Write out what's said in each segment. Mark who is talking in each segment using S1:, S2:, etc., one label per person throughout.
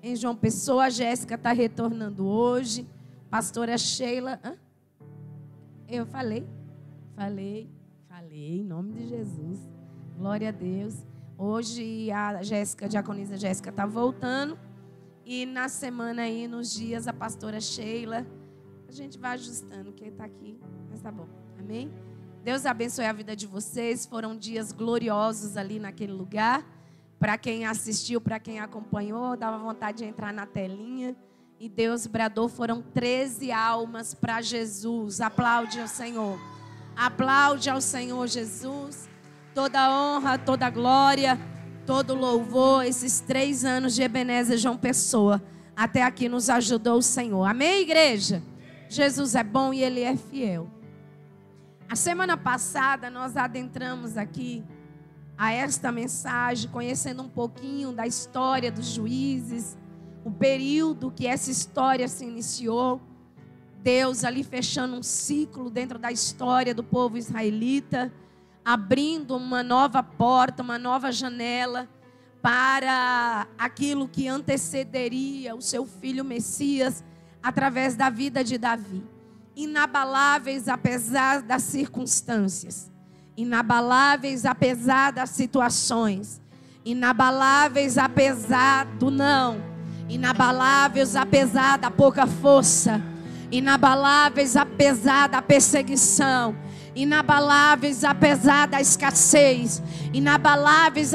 S1: em João Pessoa. A Jéssica está retornando hoje. Pastora Sheila. Hã? Eu falei, em nome de Jesus. Glória a Deus. Hoje a Jéssica, a diaconisa Jéssica, está voltando. E na semana aí, nos dias, a pastora Sheila. A gente vai ajustando, quem está aqui, mas tá bom. Amém? Deus abençoe a vida de vocês. Foram dias gloriosos ali naquele lugar. Para quem assistiu, para quem acompanhou, dava vontade de entrar na telinha. E Deus bradou, foram 13 almas para Jesus. Aplaude ao Senhor. Aplaude ao Senhor Jesus. Toda honra, toda glória, todo louvor. Esses 3 anos de Ebenezer João Pessoa. Até aqui nos ajudou o Senhor. Amém, igreja? Jesus é bom e Ele é fiel. A semana passada nós adentramos aqui a esta mensagem, conhecendo um pouquinho da história dos juízes, o período que essa história se iniciou, Deus ali fechando um ciclo dentro da história do povo israelita, abrindo uma nova porta, uma nova janela para aquilo que antecederia o seu filho Messias através da vida de Davi. Inabaláveis apesar das circunstâncias, inabaláveis apesar das situações, inabaláveis apesar do não, inabaláveis apesar da pouca força, inabaláveis apesar da perseguição, inabaláveis apesar da escassez, inabaláveis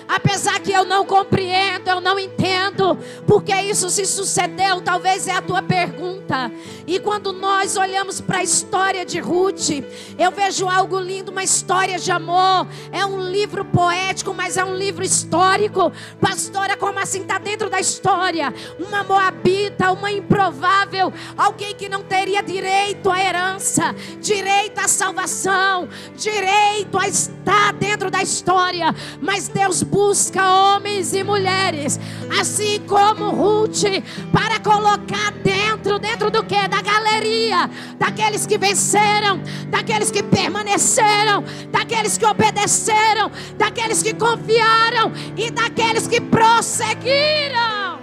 S1: apesar que eu não compreendo, eu não entendo porque isso se sucedeu. Talvez é a tua pergunta. E quando nós olhamos para a história de Ruth, eu vejo algo lindo, uma história de amor. É um livro poético, mas é um livro histórico. Pastora, como assim? Está dentro da história. Uma moabita, uma improvável, alguém que não teria direito à herança, direito à salvação, direito a estar dentro da história, mas Deus busca homens e mulheres, assim como Ruth, para colocar dentro do que? Da galeria, daqueles que venceram, daqueles que permaneceram, daqueles que obedeceram, daqueles que confiaram e daqueles que prosseguiram.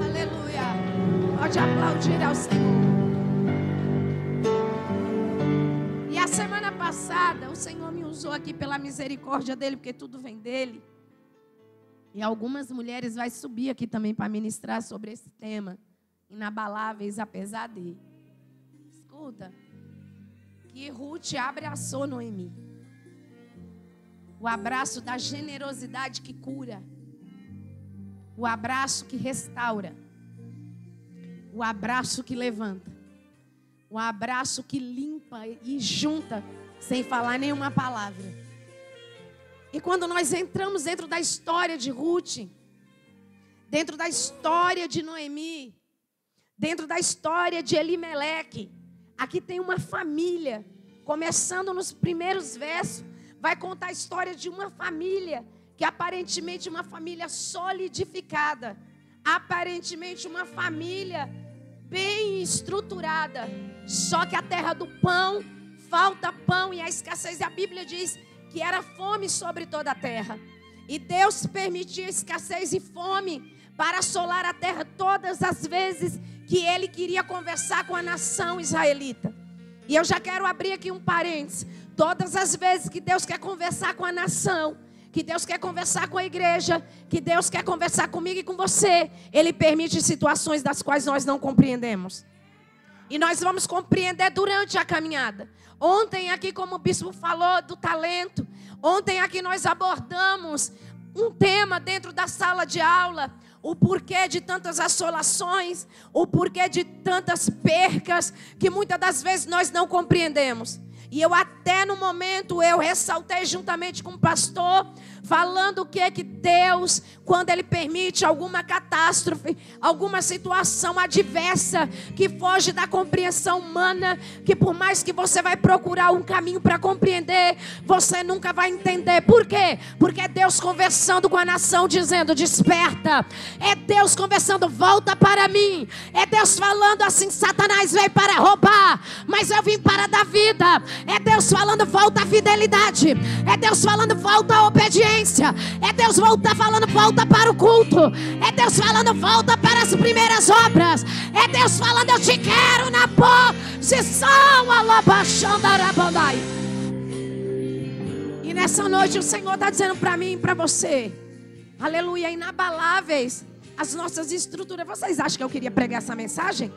S1: Aleluia. Pode aplaudir ao Senhor. E a semana passada, o Senhor me usou aqui pela misericórdia dEle, porque tudo vem dEle. E algumas mulheres vão subir aqui também para ministrar sobre esse tema. Inabaláveis apesar de. Escuta. Que Ruth abraçou Noemi. O abraço da generosidade que cura. O abraço que restaura. O abraço que levanta. O abraço que limpa e junta, sem falar nenhuma palavra. E quando nós entramos dentro da história de Ruth, dentro da história de Noemi, dentro da história de Elimeleque, aqui tem uma família, começando nos primeiros versos, vai contar a história de uma família, que aparentemente uma família solidificada, aparentemente uma família bem estruturada, só que a terra do pão, falta pão e a escassez, e a Bíblia diz que era fome sobre toda a terra, e Deus permitia escassez e fome para assolar a terra todas as vezes que Ele queria conversar com a nação israelita. E eu já quero abrir aqui um parênteses. Todas as vezes que Deus quer conversar com a nação, que Deus quer conversar com a igreja, que Deus quer conversar comigo e com você, Ele permite situações das quais nós não compreendemos. E nós vamos compreender durante a caminhada. Ontem aqui, como o bispo falou do talento, ontem aqui nós abordamos um tema dentro da sala de aula, o porquê de tantas assolações, o porquê de tantas percas, que muitas das vezes nós não compreendemos. E eu até no momento, eu ressaltei juntamente com o pastor, falando o que é que Deus, quando Ele permite alguma catástrofe, alguma situação adversa, que foge da compreensão humana, que por mais que você vai procurar um caminho para compreender, você nunca vai entender. Por quê? Porque é Deus conversando com a nação, dizendo, desperta. É Deus conversando, volta para mim. É Deus falando assim, Satanás veio para roubar, mas eu vim para dar vida. É Deus falando, volta à fidelidade. É Deus falando, volta à obediência. É Deus falando, volta para o culto. É Deus falando, volta para as primeiras obras. É Deus falando, eu te quero na posição. E nessa noite o Senhor está dizendo para mim e para você, aleluia, inabaláveis as nossas estruturas. Vocês acham que eu queria pregar essa mensagem?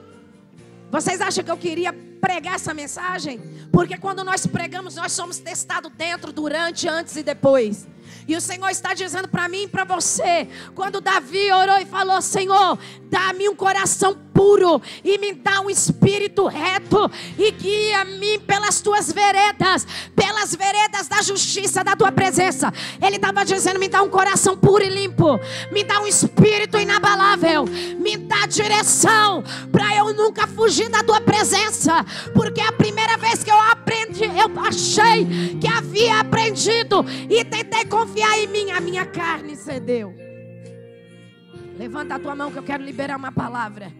S1: Vocês acham que eu queria pregar essa mensagem? Porque quando nós pregamos, nós somos testados dentro, durante, antes e depois. E o Senhor está dizendo para mim e para você, quando Davi orou e falou, Senhor, dá-me um coração puro e me dá um espírito reto e guia-me pelas tuas veredas, pelas veredas da justiça da tua presença. Ele estava dizendo, me dá um coração puro e limpo, me dá um espírito inabalável, me dá direção para eu nunca fugir da tua presença, porque a primeira vez que eu aprendi, eu achei que havia aprendido e tentei confiar em mim, a minha carne cedeu. Levanta a tua mão que eu quero liberar uma palavra.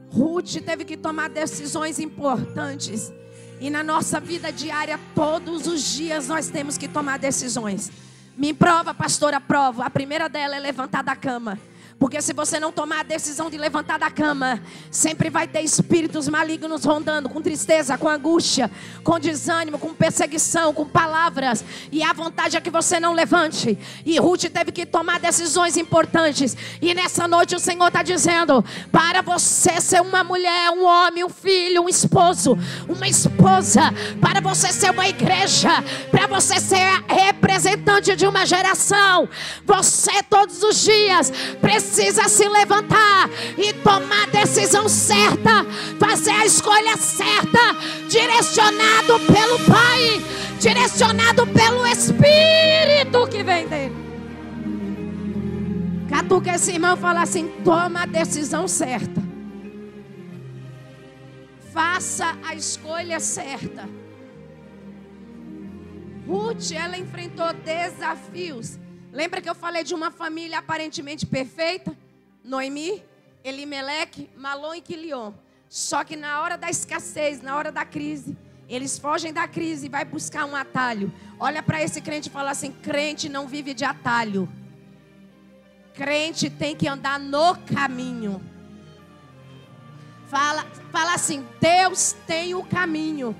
S1: Ruth teve que tomar decisões importantes. E na nossa vida diária, todos os dias nós temos que tomar decisões. Me prova, pastora, prova. A primeira dela é levantar da cama. Porque se você não tomar a decisão de levantar da cama, sempre vai ter espíritos malignos rondando, com tristeza, com angústia, com desânimo, com perseguição, com palavras. E a vontade é que você não levante. E Ruth teve que tomar decisões importantes. E nessa noite o Senhor está dizendo, para você ser uma mulher, um homem, um filho, um esposo, uma esposa, para você ser uma igreja, para você ser representante de uma geração, você todos os dias precisa se levantar e tomar a decisão certa, fazer a escolha certa, direcionado pelo Pai, direcionado pelo Espírito que vem dele. Catuca esse irmão e fala assim, toma a decisão certa, faça a escolha certa. Ruth, ela enfrentou desafios. Lembra que eu falei de uma família aparentemente perfeita? Noemi, Elimeleque, Malom e Quilion. Só que na hora da escassez, na hora da crise, eles fogem da crise e vai buscar um atalho. Olha para esse crente e fala assim, crente não vive de atalho. Crente tem que andar no caminho. Fala assim, Deus tem o caminho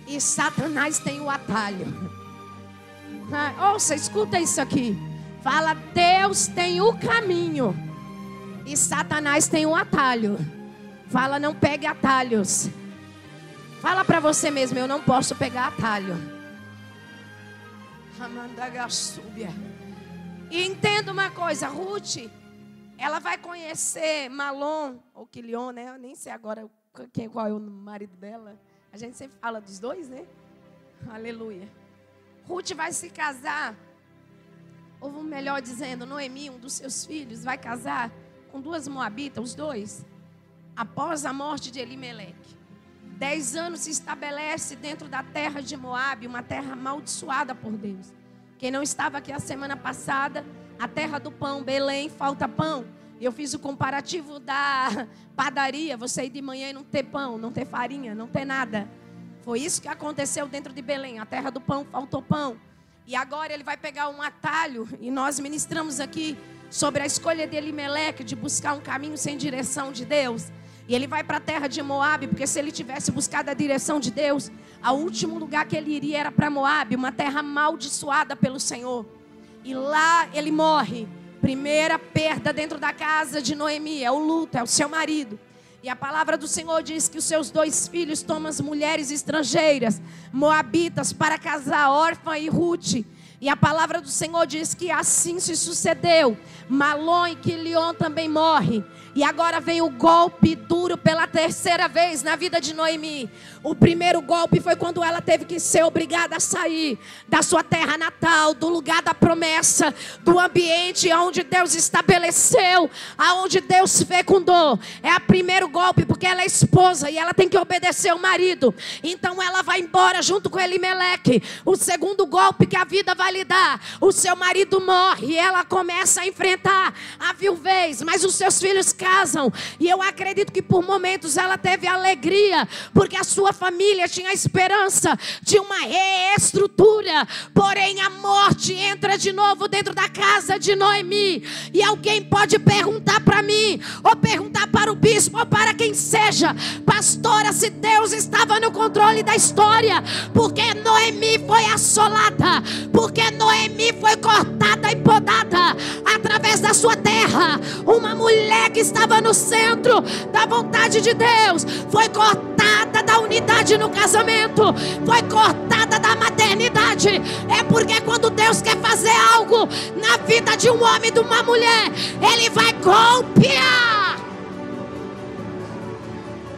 S1: e Satanás tem o atalho. Ouça, escuta isso aqui. Fala, Deus tem o caminho e Satanás tem o atalho. Fala, não pegue atalhos. Fala para você mesmo, eu não posso pegar atalho. E entenda uma coisa, Ruth, ela vai conhecer Malom ou Quilion, né? Eu nem sei agora qual é o marido dela. A gente sempre fala dos dois, né? Aleluia. Ruth vai se casar, ou melhor dizendo, Noemi, um dos seus filhos, vai casar com duas moabitas, os dois, após a morte de Elimeleque. 10 anos se estabelece dentro da terra de Moabe, uma terra amaldiçoada por Deus. Quem não estava aqui a semana passada, a terra do pão, Belém, falta pão. Eu fiz o comparativo da padaria, você ir de manhã e não ter pão, não ter farinha, não ter nada. Foi isso que aconteceu dentro de Belém. A terra do pão, faltou pão. E agora ele vai pegar um atalho. E nós ministramos aqui sobre a escolha de Elimeleque, de buscar um caminho sem direção de Deus. E ele vai para a terra de Moabe, porque se ele tivesse buscado a direção de Deus, o último lugar que ele iria era para Moabe, uma terra amaldiçoada pelo Senhor. E lá ele morre. Primeira perda dentro da casa de Noemi, é o luto, é o seu marido. E a palavra do Senhor diz que os seus 2 filhos tomam as mulheres estrangeiras, moabitas, para casar, Orfa e Ruth. E a palavra do Senhor diz que assim se sucedeu. Malom e Quilion também morrem. E agora vem o golpe duro pela 3ª vez na vida de Noemi. O primeiro golpe foi quando ela teve que ser obrigada a sair da sua terra natal, do lugar da promessa, do ambiente onde Deus estabeleceu, aonde Deus fecundou. É o primeiro golpe, porque ela é esposa e ela tem que obedecer ao marido. Então ela vai embora junto com Elimeleque. O segundo golpe que a vida vai lidar. O seu marido morre e ela começa a enfrentar a viuvez, mas os seus filhos casam. E eu acredito que por momentos ela teve alegria, porque a sua família tinha esperança de uma reestrutura. Porém a morte entra de novo dentro da casa de Noemi. E alguém pode perguntar para mim, ou perguntar para o bispo, ou para quem seja: pastora, se Deus estava no controle da história, porque Noemi foi assolada, porque Noemi foi cortada e podada através da sua terra. Uma mulher que estava no centro da vontade de Deus foi cortada da unidade no casamento, foi cortada da maternidade. É porque quando Deus quer fazer algo na vida de um homem e de uma mulher, Ele vai golpear.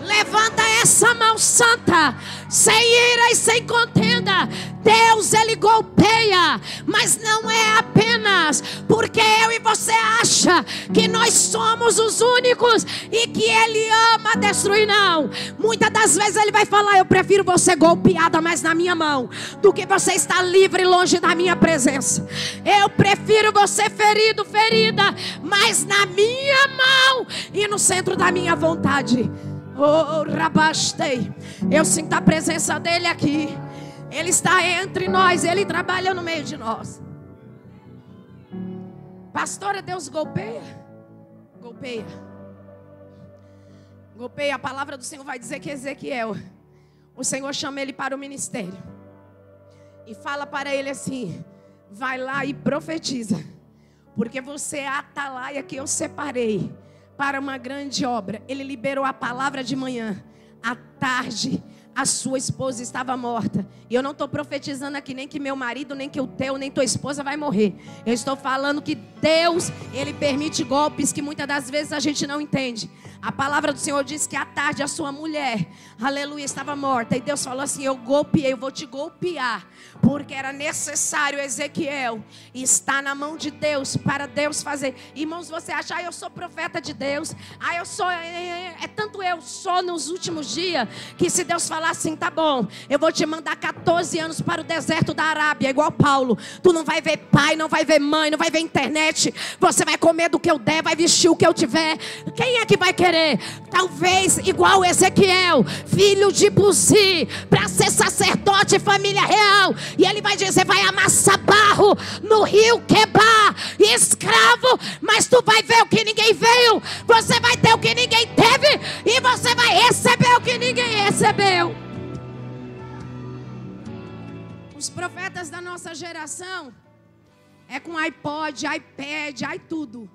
S1: Levanta essa mão santa, sem ira e sem contenda. Deus, Ele golpeia, mas não é apenas porque eu e você acha que nós somos os únicos e que Ele ama destruir, não. Muitas das vezes Ele vai falar: eu prefiro você golpeada, mas na minha mão, do que você estar livre e longe da minha presença. Eu prefiro você ferido, ferida, mas na minha mão e no centro da minha vontade. Oh, rabastei. Eu sinto a presença dEle aqui. Ele está entre nós, Ele trabalha no meio de nós. Pastora, Deus golpeia? Golpeia. Golpeia. A palavra do Senhor vai dizer que Ezequiel, o Senhor chama ele para o ministério e fala para ele assim: vai lá e profetiza, porque você é a atalaia que eu separei para uma grande obra. Ele liberou a palavra de manhã. À tarde, a sua esposa estava morta. E eu não estou profetizando aqui nem que meu marido, nem que o teu, nem tua esposa vai morrer. Eu estou falando que Deus, Ele permite golpes que muitas das vezes a gente não entende. A palavra do Senhor diz que à tarde a sua mulher, aleluia, estava morta. E Deus falou assim: eu golpeei, eu vou te golpear, porque era necessário Ezequiel estar na mão de Deus, para Deus fazer. Irmãos, você acha: eu sou profeta de Deus, eu sou, tanto eu sou nos últimos dias, que se Deus falar assim: tá bom, eu vou te mandar 14 anos para o deserto da Arábia, igual Paulo, tu não vai ver pai, não vai ver mãe, não vai ver internet, você vai comer do que eu der, vai vestir o que eu tiver. Quem é que vai querer? Talvez igual Ezequiel, filho de Buzi, para ser sacerdote, família real. E ele vai dizer: vai amassar barro no rio Quebar, escravo, mas tu vai ver o que ninguém veio, você vai ter o que ninguém teve, e você vai receber o que ninguém recebeu. Os profetas da nossa geração é com iPod, iPad, tudo.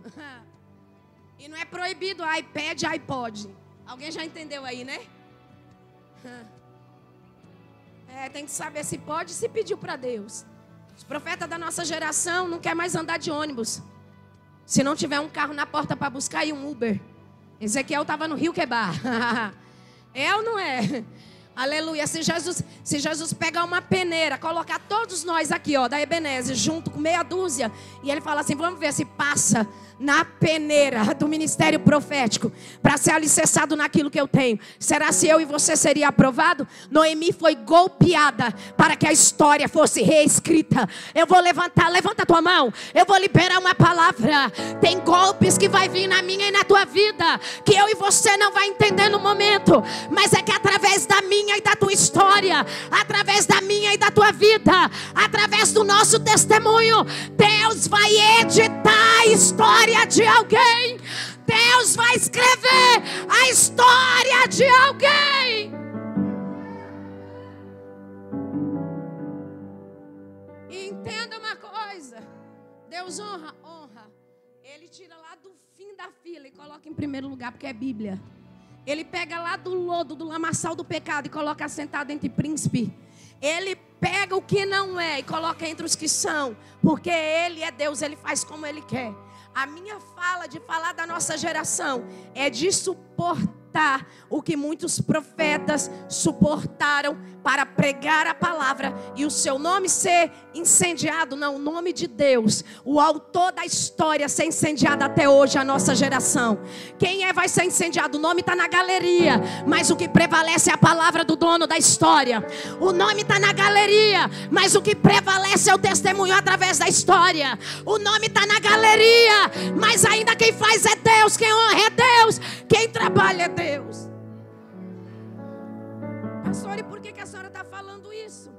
S1: E não é proibido iPad, iPod. Alguém já entendeu aí, né? Tem que saber se pode e se pediu para Deus. Os profetas da nossa geração não querem mais andar de ônibus. Se não tiver um carro na porta para buscar e um Uber. Ezequiel estava no rio Quebar. É ou não é? Aleluia. Se Jesus pegar uma peneira, colocar todos nós aqui, ó, da Ebenezer, junto com meia dúzia, e ele fala assim: vamos ver se passa na peneira do ministério profético, para ser alicerçado naquilo que eu tenho. Será se eu e você seria aprovado? Noemi foi golpeada para que a história fosse reescrita. Eu vou levanta a tua mão, eu vou liberar uma palavra. Tem golpes que vai vir na minha e na tua vida, que eu e você não vai entender no momento, mas é que através da minha e da tua história, através da minha e da tua vida, através do nosso testemunho, Deus vai editar a história de alguém. Deus vai escrever a história de alguém. E entenda uma coisa: Deus honra. Ele tira lá do fim da fila e coloca em primeiro lugar, porque é Bíblia. Ele pega lá do lodo, do lamaçal do pecado, e coloca sentado entre príncipe. Ele pega o que não é e coloca entre os que são, porque Ele é Deus, Ele faz como Ele quer. A minha fala, de falar da nossa geração, é de suportar suportar o que muitos profetas suportaram para pregar a palavra e o seu nome ser incendiado. Não, o nome de Deus, o autor da história, ser incendiado até hoje, a nossa geração. Quem vai ser incendiado? O nome está na galeria, mas o que prevalece é a palavra do dono da história. O nome está na galeria, mas o que prevalece é o testemunho através da história. O nome está na galeria, mas ainda quem faz é Deus, quem honra é Deus, quem trabalha é Deus. Pastor, e por que a senhora está falando isso?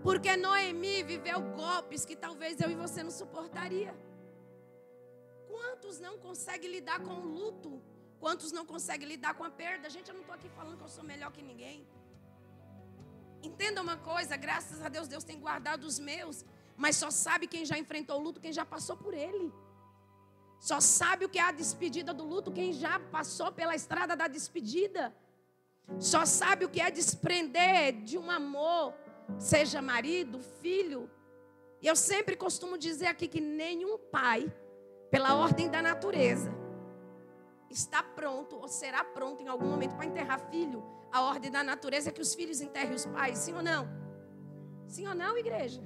S1: Porque Noemi viveu golpes que talvez eu e você não suportaria. Quantos não conseguem lidar com o luto? Quantos não conseguem lidar com a perda? Gente, eu não estou aqui falando que eu sou melhor que ninguém. Entenda uma coisa, graças a Deus, Deus tem guardado os meus. Mas só sabe quem já enfrentou o luto, quem já passou por ele. Só sabe o que é a despedida do luto, quem já passou pela estrada da despedida. Só sabe o que é desprender de um amor, seja marido, filho. E eu sempre costumo dizer aqui que nenhum pai, pela ordem da natureza, está pronto ou será pronto em algum momento para enterrar filho. A ordem da natureza é que os filhos enterrem os pais, sim ou não? Sim ou não, igreja?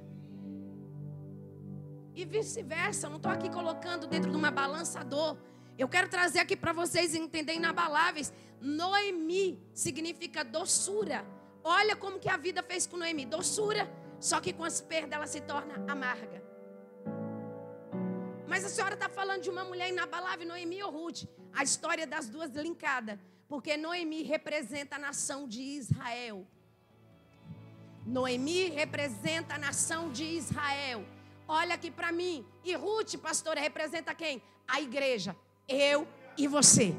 S1: E vice-versa, eu não estou aqui colocando dentro de uma balança a dor. Eu quero trazer aqui para vocês entenderem inabaláveis. Noemi significa doçura. Olha como que a vida fez com Noemi, doçura, só que com as perdas ela se torna amarga. Mas a senhora está falando de uma mulher inabalável, Noemi ou Ruth? A história das duas linkada, porque Noemi representa a nação de Israel. Noemi representa a nação de Israel. Olha aqui para mim. E Ruth, pastora, representa quem? A igreja. Eu e você.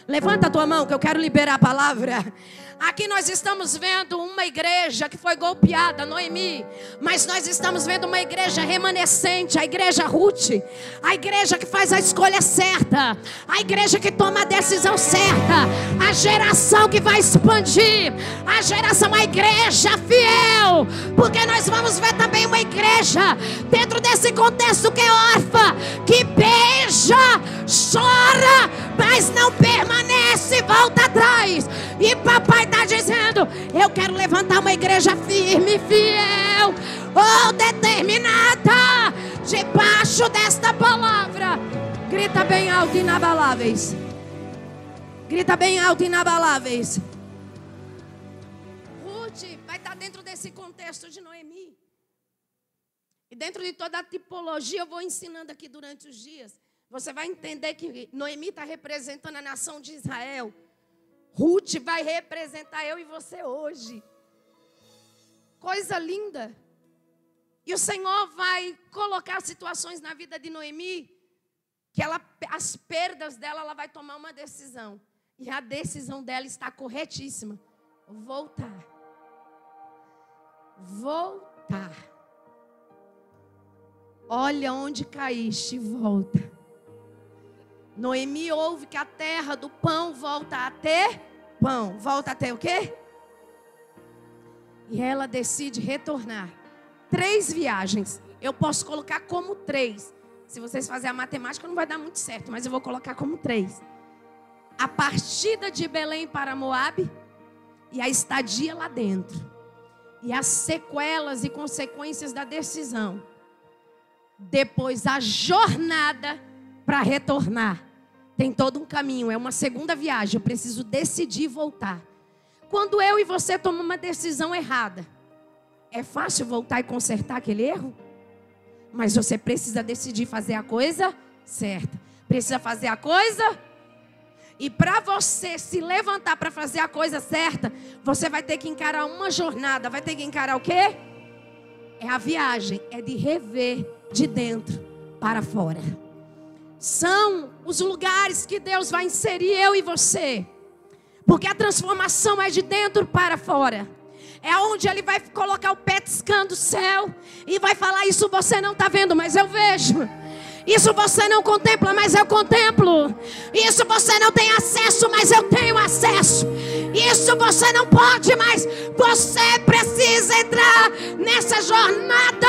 S1: Levanta a tua mão que eu quero liberar a palavra. Aqui nós estamos vendo uma igreja que foi golpeada, Noemi. Mas nós estamos vendo uma igreja remanescente, a igreja Ruth. A igreja que faz a escolha certa. A igreja que toma a decisão certa. A geração que vai expandir. A geração, a igreja fiel. Porque nós vamos ver também uma igreja dentro desse contexto que é órfã, que beija, chora, mas não permanece, volta atrás. E papai está dizendo: eu quero levantar uma igreja firme, fiel, determinada, debaixo desta palavra. Grita bem alto, inabaláveis. Grita bem alto, inabaláveis. Ruth vai estar dentro desse contexto de Noemi. E dentro de toda a tipologia, eu vou ensinando aqui durante os dias. Você vai entender que Noemi está representando a nação de Israel. Ruth vai representar eu e você hoje. Coisa linda. E o Senhor vai colocar situações na vida de Noemi, que as perdas dela, ela vai tomar uma decisão. E a decisão dela está corretíssima. Voltar. Voltar. Olha onde caíste, volta. Noemi ouve que a terra do pão volta a ter pão. Volta a ter o quê? E ela decide retornar. 3 viagens. Eu posso colocar como 3. Se vocês fizerem a matemática não vai dar muito certo, mas eu vou colocar como 3. A partida de Belém para Moabe e a estadia lá dentro. E as sequelas e consequências da decisão. Depois a jornada para retornar. Tem todo um caminho, é uma segunda viagem. Eu preciso decidir voltar. Quando eu e você tomamos uma decisão errada, é fácil voltar e consertar aquele erro? Mas você precisa decidir fazer a coisa certa. Precisa fazer a coisa. E para você se levantar para fazer a coisa certa, você vai ter que encarar uma jornada. Vai ter que encarar o quê? É a viagem, é de rever de dentro para fora. São os lugares que Deus vai inserir eu e você. Porque a transformação é de dentro para fora. É onde Ele vai colocar o petiscando do céu e vai falar: isso você não está vendo, mas eu vejo. Isso você não contempla, mas eu contemplo. Isso você não tem acesso, mas eu tenho acesso. Isso você não pode, mas você precisa entrar nessa jornada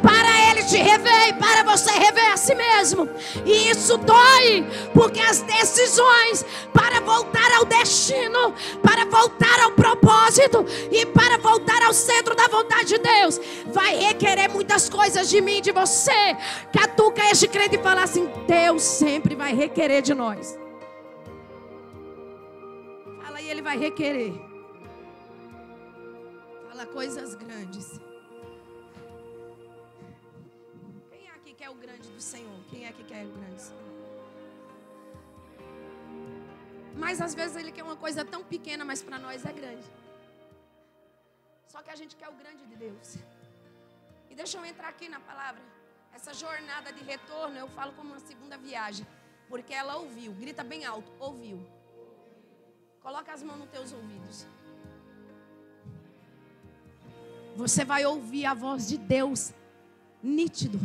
S1: para Ele te rever e para você rever a si mesmo. E isso dói, porque as decisões para voltar ao destino, para voltar ao propósito e para voltar ao centro da vontade de Deus, vai requerer muitas coisas de mim e de você. Catuca este crente e fala assim: Deus sempre vai requerer de nós. Fala aí, Ele vai requerer. Fala coisas grandes. Quem é aqui que é o grande do Senhor? Quem é aqui que é o grande do Senhor? Mas às vezes Ele quer uma coisa tão pequena, mas para nós é grande. Só que a gente quer o grande de Deus. E deixa eu entrar aqui na palavra. Essa jornada de retorno eu falo como uma segunda viagem. Porque ela ouviu. Grita bem alto. Ouviu. Coloca as mãos nos teus ouvidos. Você vai ouvir a voz de Deus nítido,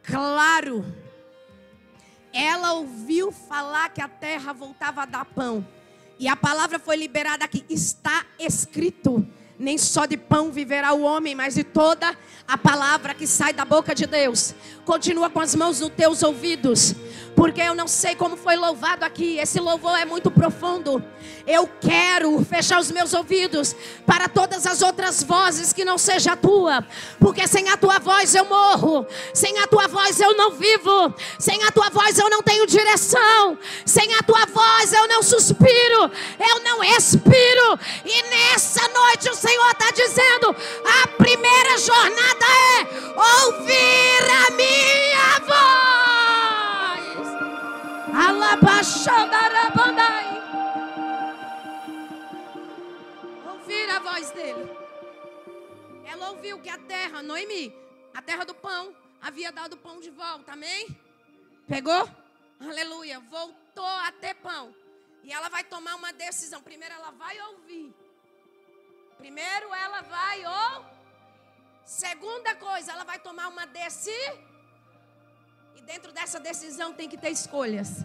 S1: claro. Ela ouviu falar que a terra voltava a dar pão. E a palavra foi liberada aqui. Está escrito: nem só de pão viverá o homem, mas de toda a palavra que sai da boca de Deus. Continua com as mãos nos teus ouvidos, porque eu não sei como foi louvado aqui. Esse louvor é muito profundo. Eu quero fechar os meus ouvidos para todas as outras vozes que não seja a tua, porque sem a tua voz eu morro, sem a tua voz eu não vivo, sem a tua voz eu não tenho direção, sem a tua voz eu não suspiro, eu não respiro. E nessa noite o Senhor está dizendo: a primeira jornada é ouvir a minha voz. Alabaxandarabandai. Ouvir a voz dele. Ela ouviu que a terra, Noemi, a terra do pão, havia dado o pão de volta, amém? Pegou? Aleluia, voltou a ter pão. E ela vai tomar uma decisão. Primeiro ela vai ouvir. Primeiro ela vai ouvir. Segunda coisa, ela vai tomar uma decisão. E dentro dessa decisão tem que ter escolhas.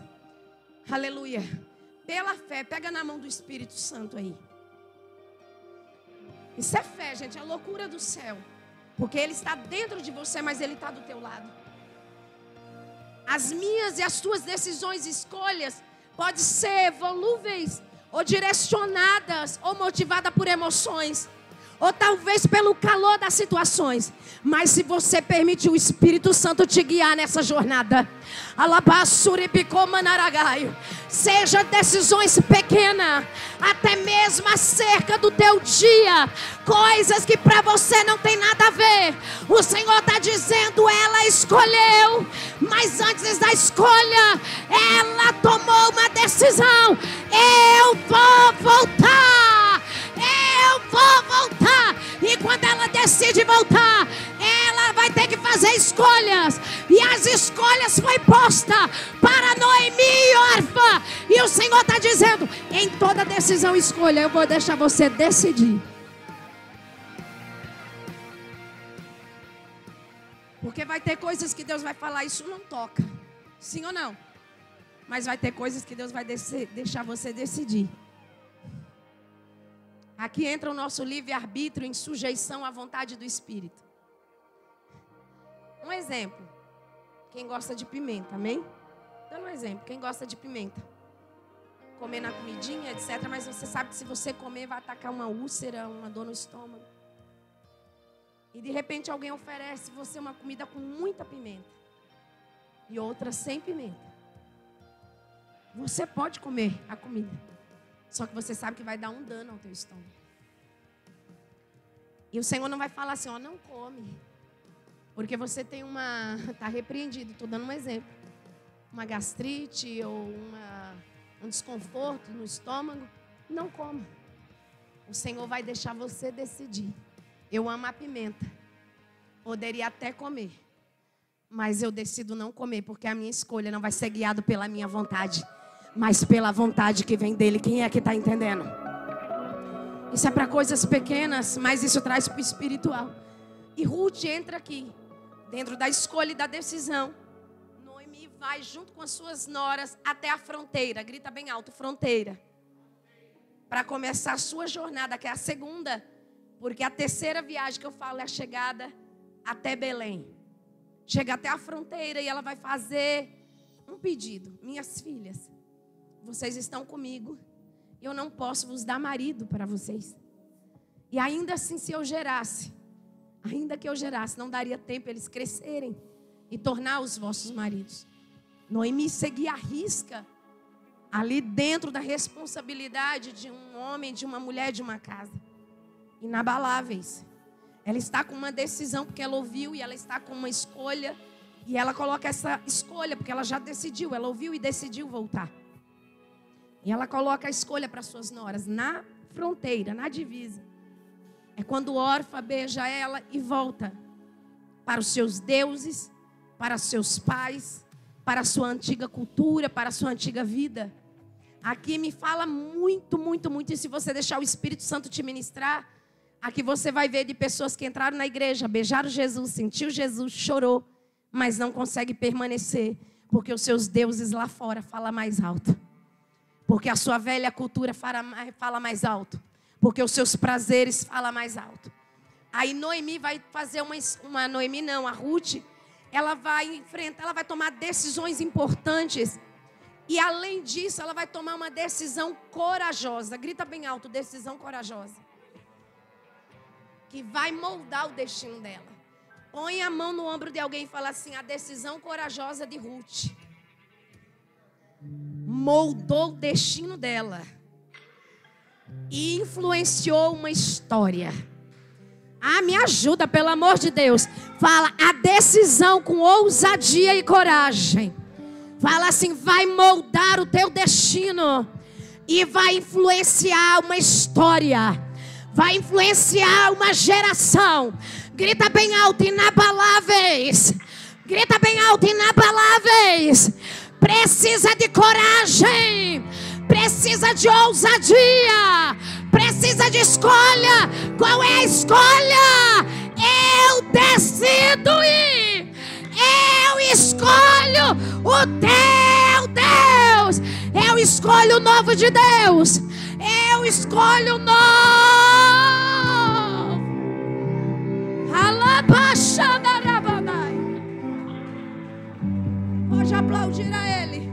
S1: Aleluia. Pela fé, pega na mão do Espírito Santo aí. Isso é fé, gente, é a loucura do céu. Porque Ele está dentro de você, mas Ele está do teu lado. As minhas e as tuas decisões, escolhas, podem ser volúveis, ou direcionadas, ou motivadas por emoções, ou talvez pelo calor das situações. Mas se você permite o Espírito Santo te guiar nessa jornada, seja decisões pequenas, até mesmo acerca do teu dia, coisas que para você não tem nada a ver, o Senhor está dizendo: ela escolheu, mas antes da escolha ela tomou uma decisão: eu vou voltar, eu vou voltar. E quando ela decide voltar, ela vai ter que fazer escolhas. E as escolhas foi posta para Noemi e Orfa. E o Senhor está dizendo: em toda decisão, escolha, eu vou deixar você decidir. Porque vai ter coisas que Deus vai falar: isso não toca. Sim ou não? Mas vai ter coisas que Deus vai deixar você decidir. Aqui entra o nosso livre-arbítrio em sujeição à vontade do Espírito. Um exemplo. Quem gosta de pimenta, amém? Dando um exemplo. Quem gosta de pimenta? Comer na comidinha, etc. Mas você sabe que se você comer vai atacar uma úlcera, uma dor no estômago. E de repente alguém oferece você uma comida com muita pimenta. E outra sem pimenta. Você pode comer a comida. Só que você sabe que vai dar um dano ao teu estômago. E o Senhor não vai falar assim: ó, não come. Porque você tem está repreendido, estou dando um exemplo. Uma gastrite ou um desconforto no estômago. Não coma. O Senhor vai deixar você decidir. Eu amo a pimenta. Poderia até comer. Mas eu decido não comer, porque a minha escolha não vai ser guiada pela minha vontade, mas pela vontade que vem dele. Quem é que está entendendo? Isso é para coisas pequenas, mas isso traz para o espiritual. E Ruth entra aqui, dentro da escolha e da decisão. Noemi vai junto com as suas noras até a fronteira. Grita bem alto: fronteira. Para começar a sua jornada, que é a segunda. Porque a terceira viagem que eu falo é a chegada até Belém. Chega até a fronteira e ela vai fazer um pedido. Minhas filhas, vocês estão comigo. Eu não posso vos dar marido para vocês. E ainda assim, se eu gerasse, ainda que eu gerasse, não daria tempo eles crescerem e tornar os vossos maridos. Noemi seguia a risca ali dentro da responsabilidade de um homem, de uma mulher, de uma casa. Inabaláveis. Ela está com uma decisão porque ela ouviu e ela está com uma escolha. E ela coloca essa escolha porque ela já decidiu. Ela ouviu e decidiu voltar. E ela coloca a escolha para suas noras na fronteira, na divisa. É quando Orfa beija ela e volta para os seus deuses, para seus pais, para a sua antiga cultura, para a sua antiga vida. Aqui me fala muito, muito, muito. E se você deixar o Espírito Santo te ministrar, aqui você vai ver de pessoas que entraram na igreja, beijaram Jesus, sentiu Jesus, chorou, mas não consegue permanecer, porque os seus deuses lá fora falam mais alto. Porque a sua velha cultura fala mais alto. Porque os seus prazeres falam mais alto. Aí Noemi vai fazer a Ruth, ela vai enfrentar, ela vai tomar decisões importantes. E além disso, ela vai tomar uma decisão corajosa. Grita bem alto, decisão corajosa. Que vai moldar o destino dela. Põe a mão no ombro de alguém e fala assim: a decisão corajosa de Ruth moldou o destino dela e influenciou uma história. Ah, me ajuda, pelo amor de Deus. Fala, a decisão com ousadia e coragem. Fala assim, vai moldar o teu destino e vai influenciar uma história. Vai influenciar uma geração. Grita bem alto, inabaláveis. Grita bem alto, inabaláveis. Precisa de coragem. Precisa de ousadia. Precisa de escolha. Qual é a escolha? Eu decido ir. Eu escolho o teu Deus. Eu escolho o novo de Deus. Eu escolho o novo. Pode aplaudir a ele.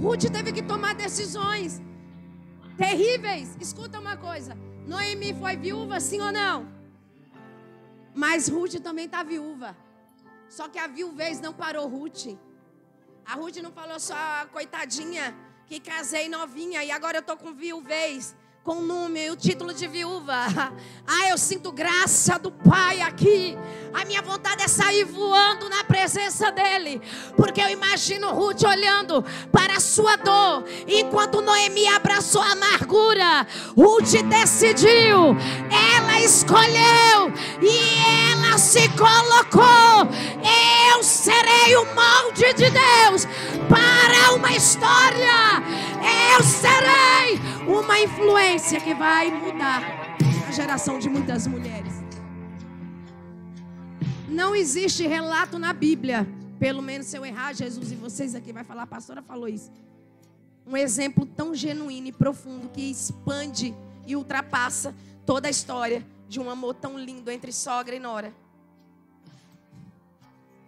S1: Ruth teve que tomar decisões terríveis. Escuta uma coisa. Noemi foi viúva, sim ou não? Mas Ruth também está viúva. Só que a viuvez não parou Ruth. A Ruth não falou só, coitadinha, que casei novinha e agora eu estou com viuvez, com o nome, o título de viúva. Ah, eu sinto graça do Pai aqui. A minha vontade é sair voando na presença dEle. Porque eu imagino Ruth olhando para a sua dor. Enquanto Noemi abraçou a amargura, Ruth decidiu. Ela escolheu e ela se colocou. Eu serei o molde de Deus para uma história. Eu serei uma influência que vai mudar a geração de muitas mulheres. Não existe relato na Bíblia, pelo menos se eu errar, Jesus e vocês aqui vai falar, a pastora falou isso. Um exemplo tão genuíno e profundo que expande e ultrapassa toda a história de um amor tão lindo entre sogra e nora,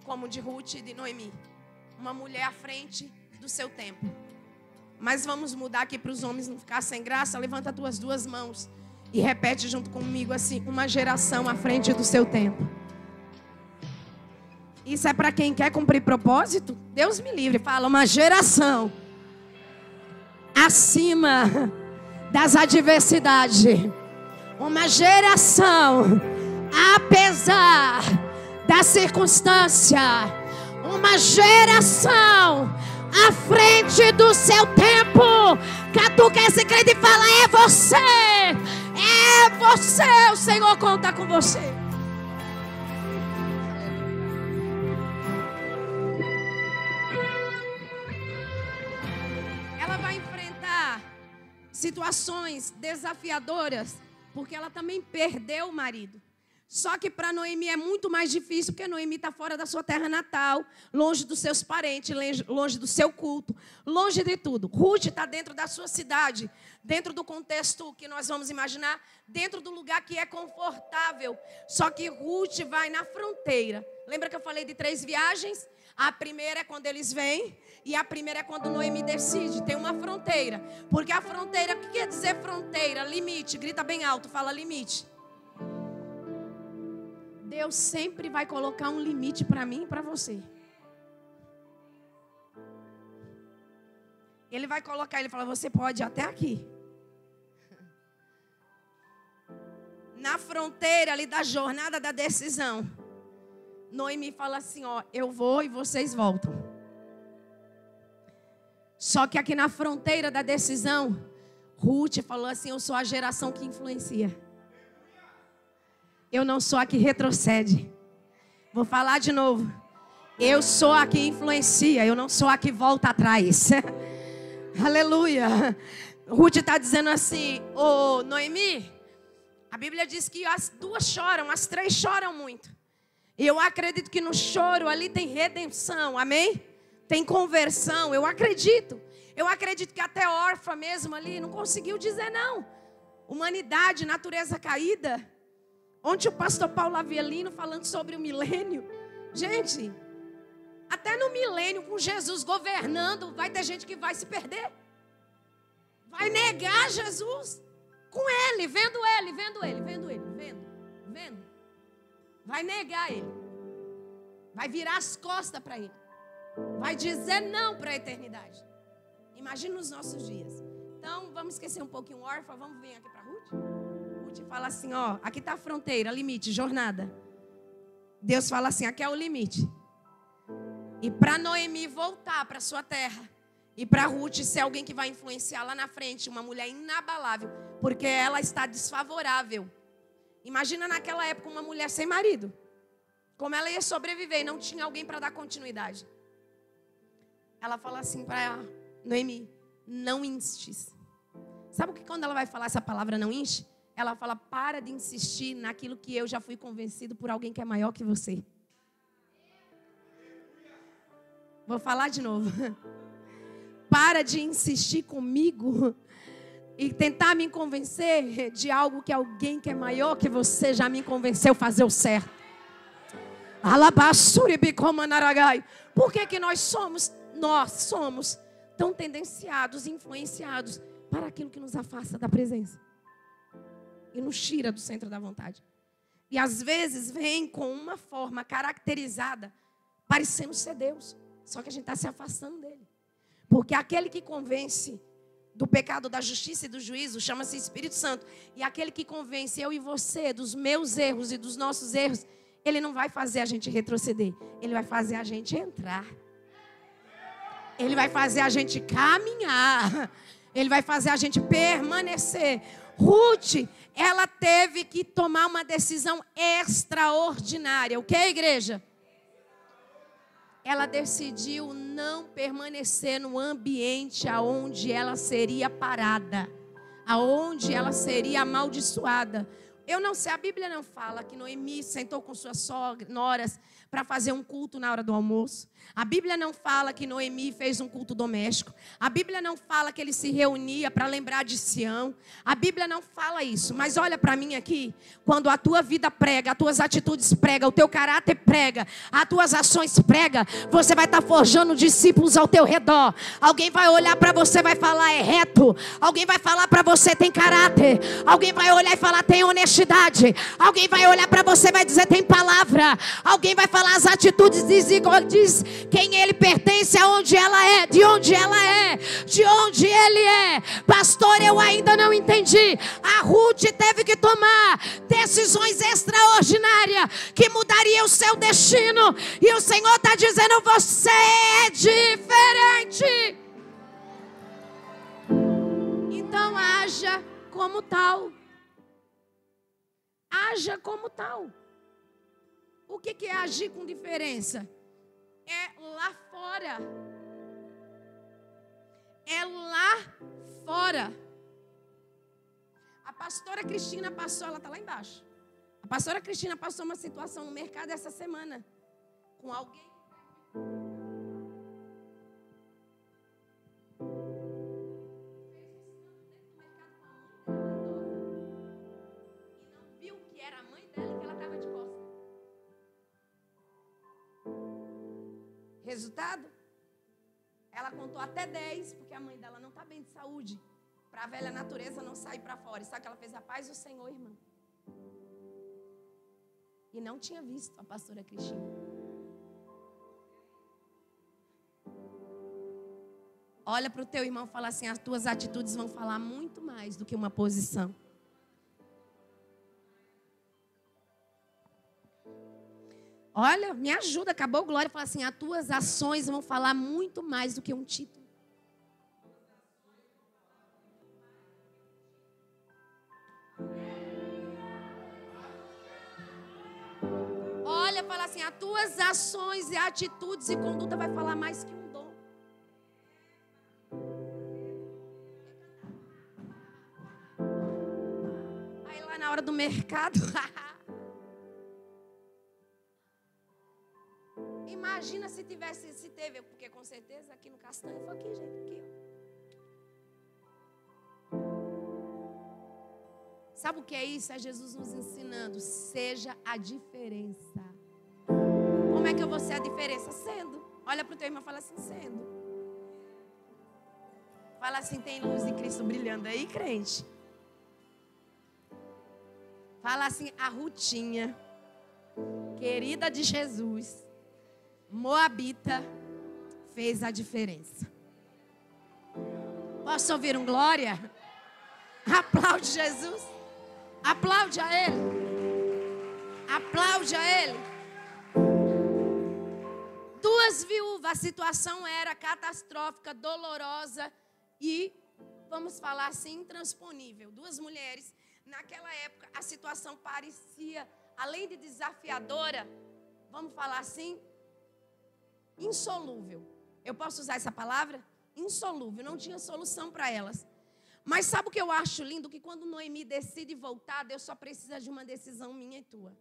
S1: como de Ruth e de Noemi. Uma mulher à frente do seu tempo. Mas vamos mudar aqui para os homens não ficar sem graça. Levanta as tuas duas mãos e repete junto comigo assim: uma geração à frente do seu tempo. Isso é para quem quer cumprir propósito? Deus me livre. Fala, uma geração acima das adversidades. Uma geração apesar da circunstância. Uma geração à frente do seu tempo. Catuca esse crente e fala: é você. É você. O Senhor conta com você. Ela vai enfrentar situações desafiadoras, porque ela também perdeu o marido. Só que para Noemi é muito mais difícil, porque Noemi está fora da sua terra natal, longe dos seus parentes, longe do seu culto, longe de tudo. Ruth está dentro da sua cidade, dentro do contexto que nós vamos imaginar, dentro do lugar que é confortável. Só que Ruth vai na fronteira. Lembra que eu falei de 3 viagens? A primeira é quando eles vêm e a primeira é quando Noemi decide. Tem uma fronteira. Porque a fronteira, o que quer dizer fronteira? Limite. Grita bem alto, fala limite. Deus sempre vai colocar um limite para mim e para você. Ele vai colocar, ele fala, você pode ir até aqui. Na fronteira ali da jornada da decisão, Noemi fala assim, ó, eu vou e vocês voltam. Só que aqui na fronteira da decisão, Ruth falou assim, eu sou a geração que influencia. Eu não sou a que retrocede. Vou falar de novo. Eu sou a que influencia. Eu não sou a que volta atrás. Aleluia. Ruth está dizendo assim, ô Noemi, a Bíblia diz que as 2 choram, as 3 choram muito. E eu acredito que no choro ali tem redenção, amém? Tem conversão, eu acredito. Eu acredito que até órfã mesmo ali não conseguiu dizer não. Humanidade, natureza caída. Ontem o pastor Paulo Avelino falando sobre o milênio. Gente, até no milênio com Jesus governando, vai ter gente que vai se perder. Vai negar Jesus. Com ele, vendo ele. Vai negar ele. Vai virar as costas para ele. Vai dizer não para a eternidade. Imagina nos nossos dias. Então, vamos esquecer um pouquinho o órfão. Vamos vir aqui para Ruth. Fala assim, ó, aqui está a fronteira, limite, jornada. Deus fala assim, aqui é o limite. E para Noemi voltar para sua terra, e para Ruth ser alguém que vai influenciar lá na frente, uma mulher inabalável, porque ela está desfavorável. Imagina naquela época uma mulher sem marido, como ela ia sobreviver e não tinha alguém para dar continuidade. Ela fala assim para Noemi, não instes. Sabe o que quando ela vai falar essa palavra não inste? Ela fala, para de insistir naquilo que eu já fui convencido por alguém que é maior que você. Vou falar de novo. Para de insistir comigo e tentar me convencer de algo que alguém que é maior que você já me convenceu fazer o certo. Por que nós somos tão tendenciados, influenciados para aquilo que nos afasta da presença? E nos tira do centro da vontade. E às vezes vem com uma forma caracterizada, parecendo ser Deus. Só que a gente está se afastando dele. Porque aquele que convence do pecado, da justiça e do juízo, chama-se Espírito Santo. E aquele que convence eu e você dos meus erros e dos nossos erros, ele não vai fazer a gente retroceder. Ele vai fazer a gente entrar. Ele vai fazer a gente caminhar. Ele vai fazer a gente permanecer. Ruth, ela teve que tomar uma decisão extraordinária. O que, igreja? Ela decidiu não permanecer no ambiente aonde ela seria parada, aonde ela seria amaldiçoada. Eu não sei, a Bíblia não fala que Noemi sentou com suas noras para fazer um culto na hora do almoço. A Bíblia não fala que Noemi fez um culto doméstico. A Bíblia não fala que ele se reunia para lembrar de Sião. A Bíblia não fala isso. Mas olha para mim aqui. Quando a tua vida prega, as tuas atitudes prega, o teu caráter prega, as tuas ações prega, você vai estar forjando discípulos ao teu redor. Alguém vai olhar para você e vai falar, é reto. Alguém vai falar para você, tem caráter. Alguém vai olhar e falar, tem honestidade. Alguém vai olhar para você e vai dizer, tem palavra. Alguém vai falar as atitudes, diz quem ele pertence, aonde ela é, de onde ela é, de onde ele é. Pastor, eu ainda não entendi. A Ruth teve que tomar decisões extraordinárias que mudariam o seu destino. E o Senhor está dizendo, você é diferente. Então haja como tal. Haja como tal. O que é agir com diferença? É lá fora. É lá fora. A pastora Cristina passou, ela está lá embaixo. A pastora Cristina passou uma situação no mercado essa semana com alguém. Resultado? Ela contou até 10, porque a mãe dela não está bem de saúde. Para a velha natureza não sair para fora. E sabe o que ela fez? A paz do Senhor, irmã. E não tinha visto a pastora Cristina. Olha para o teu irmão e fala assim: as tuas atitudes vão falar muito mais do que uma posição. Olha, me ajuda, acabou glória. Fala assim: as tuas ações vão falar muito mais do que um título. Olha, fala assim: as tuas ações e atitudes e conduta vai falar mais que um dom. Aí lá na hora do mercado... Imagina se teve, porque com certeza aqui no Castanho foi aqui, gente, aqui, ó. Sabe o que é isso? É Jesus nos ensinando: seja a diferença. Como é que eu vou ser a diferença? Sendo. Olha para o teu irmão e fala assim: sendo. Fala assim: tem luz de Cristo brilhando aí, crente? Fala assim: a Rutinha, querida de Jesus, Moabita, fez a diferença. Posso ouvir um glória? Aplaude Jesus. Aplaude a Ele. Aplaude a Ele. 2 viúvas, a situação era catastrófica, dolorosa e, vamos falar assim, intransponível. 2 mulheres. Naquela época, a situação parecia, além de desafiadora, vamos falar assim, insolúvel. Eu posso usar essa palavra? Insolúvel. Não tinha solução para elas. Mas sabe o que eu acho lindo? Que quando Noemi decide voltar, Deus só precisa de uma decisão minha e tua.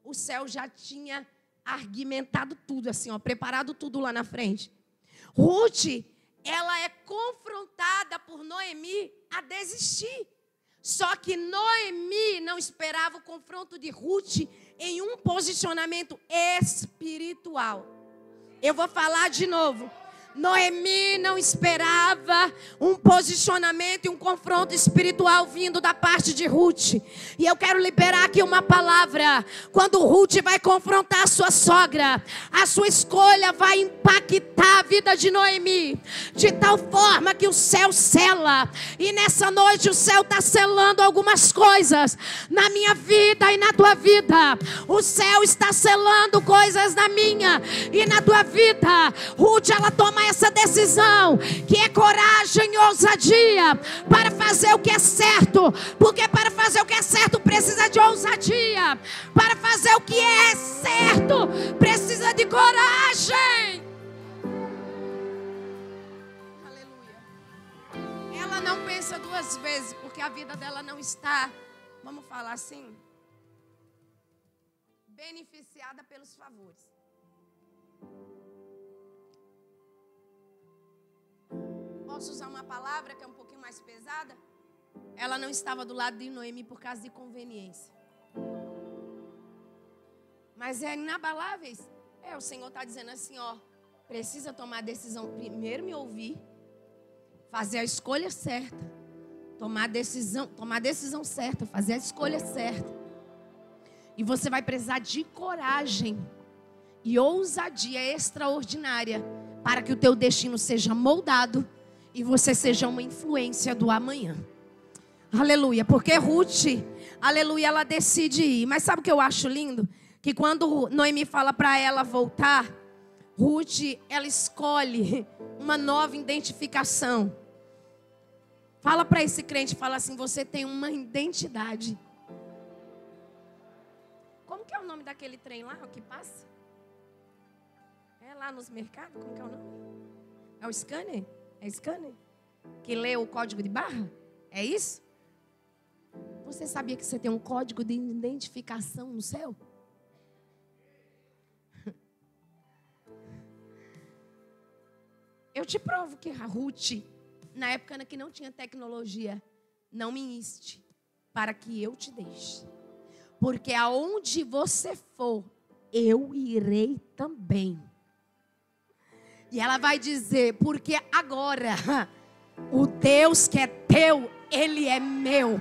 S1: O céu já tinha argumentado tudo assim, ó, preparado tudo lá na frente. Ruth, ela é confrontada por Noemi a desistir. Só que Noemi não esperava o confronto de Ruth em um posicionamento espiritual. Eu vou falar de novo. Noemi não esperava um posicionamento e um confronto espiritual vindo da parte de Ruth. E eu quero liberar aqui uma palavra. Quando Ruth vai confrontar a sua sogra, a sua escolha vai impactar a vida de Noemi, de tal forma que o céu sela. E nessa noite o céu está selando algumas coisas na minha vida e na tua vida. O céu está selando coisas na minha e na tua vida. Ruth, ela toma essa decisão, que é coragem e ousadia para fazer o que é certo, porque para fazer o que é certo precisa de ousadia, para fazer o que é certo precisa de coragem. Aleluia. Ela não pensa 2 vezes, porque a vida dela não está, vamos falar assim, beneficiada pelos favores. Posso usar uma palavra que é um pouquinho mais pesada? Ela não estava do lado de Noemi por causa de conveniência. Mas é inabaláveis. O Senhor está dizendo assim, ó, precisa tomar a decisão, primeiro me ouvir, fazer a escolha certa, tomar a decisão certa, fazer a escolha certa. E você vai precisar de coragem e ousadia extraordinária para que o teu destino seja moldado e você seja uma influência do amanhã. Aleluia. Porque Ruth, aleluia, ela decide ir. Mas sabe o que eu acho lindo? Que quando Noemi fala para ela voltar, Ruth, ela escolhe uma nova identificação. Fala para esse crente, fala assim: você tem uma identidade. Como que é o nome daquele trem lá, o que passa? É lá nos mercados, como que é o nome? É o scanner? É scanner? Que lê o código de barra? É isso? Você sabia que você tem um código de identificação no céu? Eu te provo que a Ruth, na época que não tinha tecnologia, não me inste para que eu te deixe. Porque aonde você for, eu irei também. E ela vai dizer, porque agora o Deus que é teu, Ele é meu.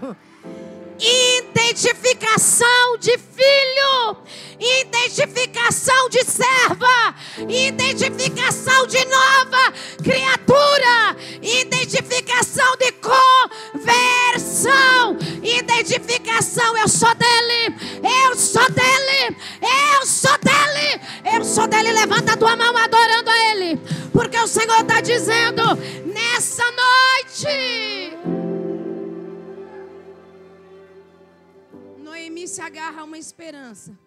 S1: Identificação de filho, identificação de serva, identificação de nova criatura, identificação de conversão, identificação. Eu sou dele, eu sou dele, eu sou dele, eu sou dele. Levanta a tua mão adorando a Ele, porque o Senhor está dizendo nessa noite. Noemi se agarra a uma esperança.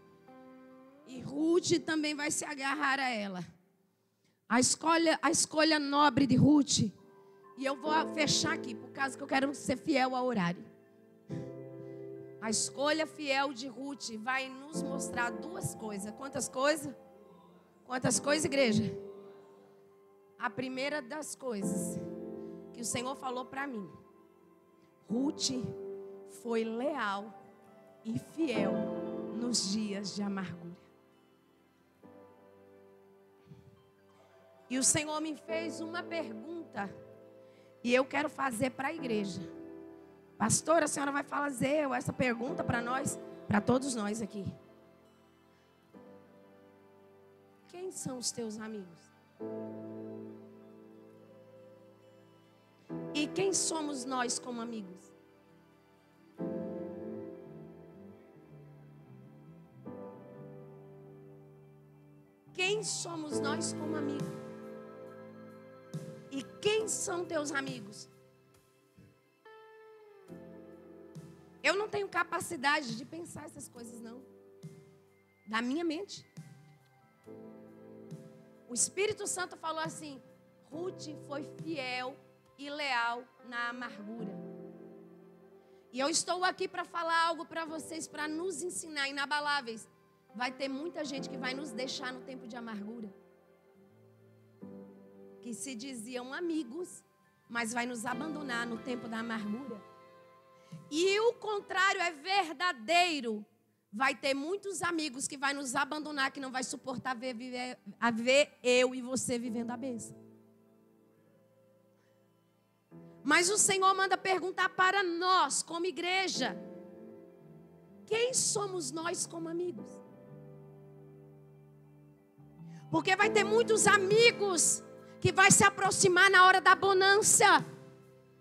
S1: E Ruth também vai se agarrar a ela. A escolha nobre de Ruth. E eu vou fechar aqui, por causa que eu quero ser fiel ao horário. A escolha fiel de Ruth vai nos mostrar duas coisas. Quantas coisas? Quantas coisas, igreja? A primeira das coisas que o Senhor falou para mim. Ruth foi leal e fiel nos dias de amargura. E o Senhor me fez uma pergunta, e eu quero fazer para a igreja. Pastora, a senhora vai fazer essa pergunta para nós, para todos nós aqui. Quem são os teus amigos? E quem somos nós como amigos? Quem somos nós como amigos? E quem são teus amigos? Eu não tenho capacidade de pensar essas coisas, não. Da minha mente. O Espírito Santo falou assim: Ruth foi fiel e leal na amargura. E eu estou aqui para falar algo para vocês, para nos ensinar, inabaláveis. Vai ter muita gente que vai nos deixar no tempo de amargura. Que se diziam amigos, mas vai nos abandonar no tempo da amargura. E o contrário é verdadeiro. Vai ter muitos amigos que vai nos abandonar, que não vai suportar ver eu e você vivendo a bênção. Mas o Senhor manda perguntar para nós, como igreja: quem somos nós como amigos? Porque vai ter muitos amigos que vai se aproximar na hora da bonança.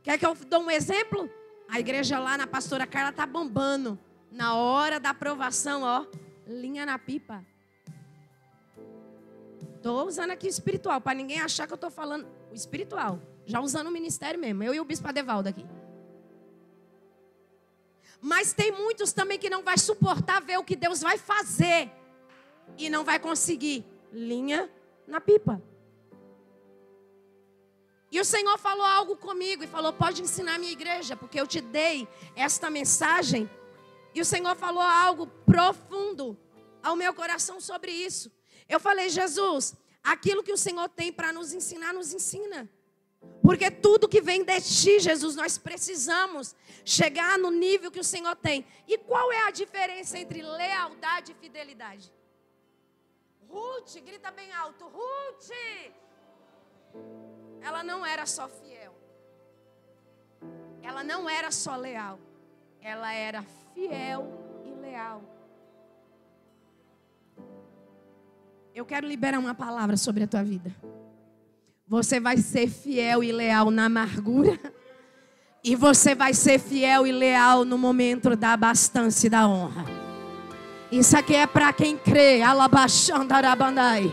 S1: Quer que eu dê um exemplo? A igreja lá na pastora Carla está bombando. Na hora da aprovação, ó, linha na pipa. Estou usando aqui o espiritual, para ninguém achar que eu estou falando o espiritual. Já usando o ministério mesmo, eu e o bispo Adevaldo aqui. Mas tem muitos também que não vai suportar ver o que Deus vai fazer. E não vai conseguir. Linha na pipa. E o Senhor falou algo comigo e falou: pode ensinar a minha igreja, porque eu te dei esta mensagem. E o Senhor falou algo profundo ao meu coração sobre isso. Eu falei: Jesus, aquilo que o Senhor tem para nos ensinar, nos ensina. Porque tudo que vem de ti, Jesus, nós precisamos chegar no nível que o Senhor tem. E qual é a diferença entre lealdade e fidelidade? Ruth, grita bem alto, Ruth! Ela não era só fiel. Ela não era só leal. Ela era fiel e leal. Eu quero liberar uma palavra sobre a tua vida. Você vai ser fiel e leal na amargura. E você vai ser fiel e leal no momento da abastança e da honra. Isso aqui é para quem crê. Alabaxandarabandai.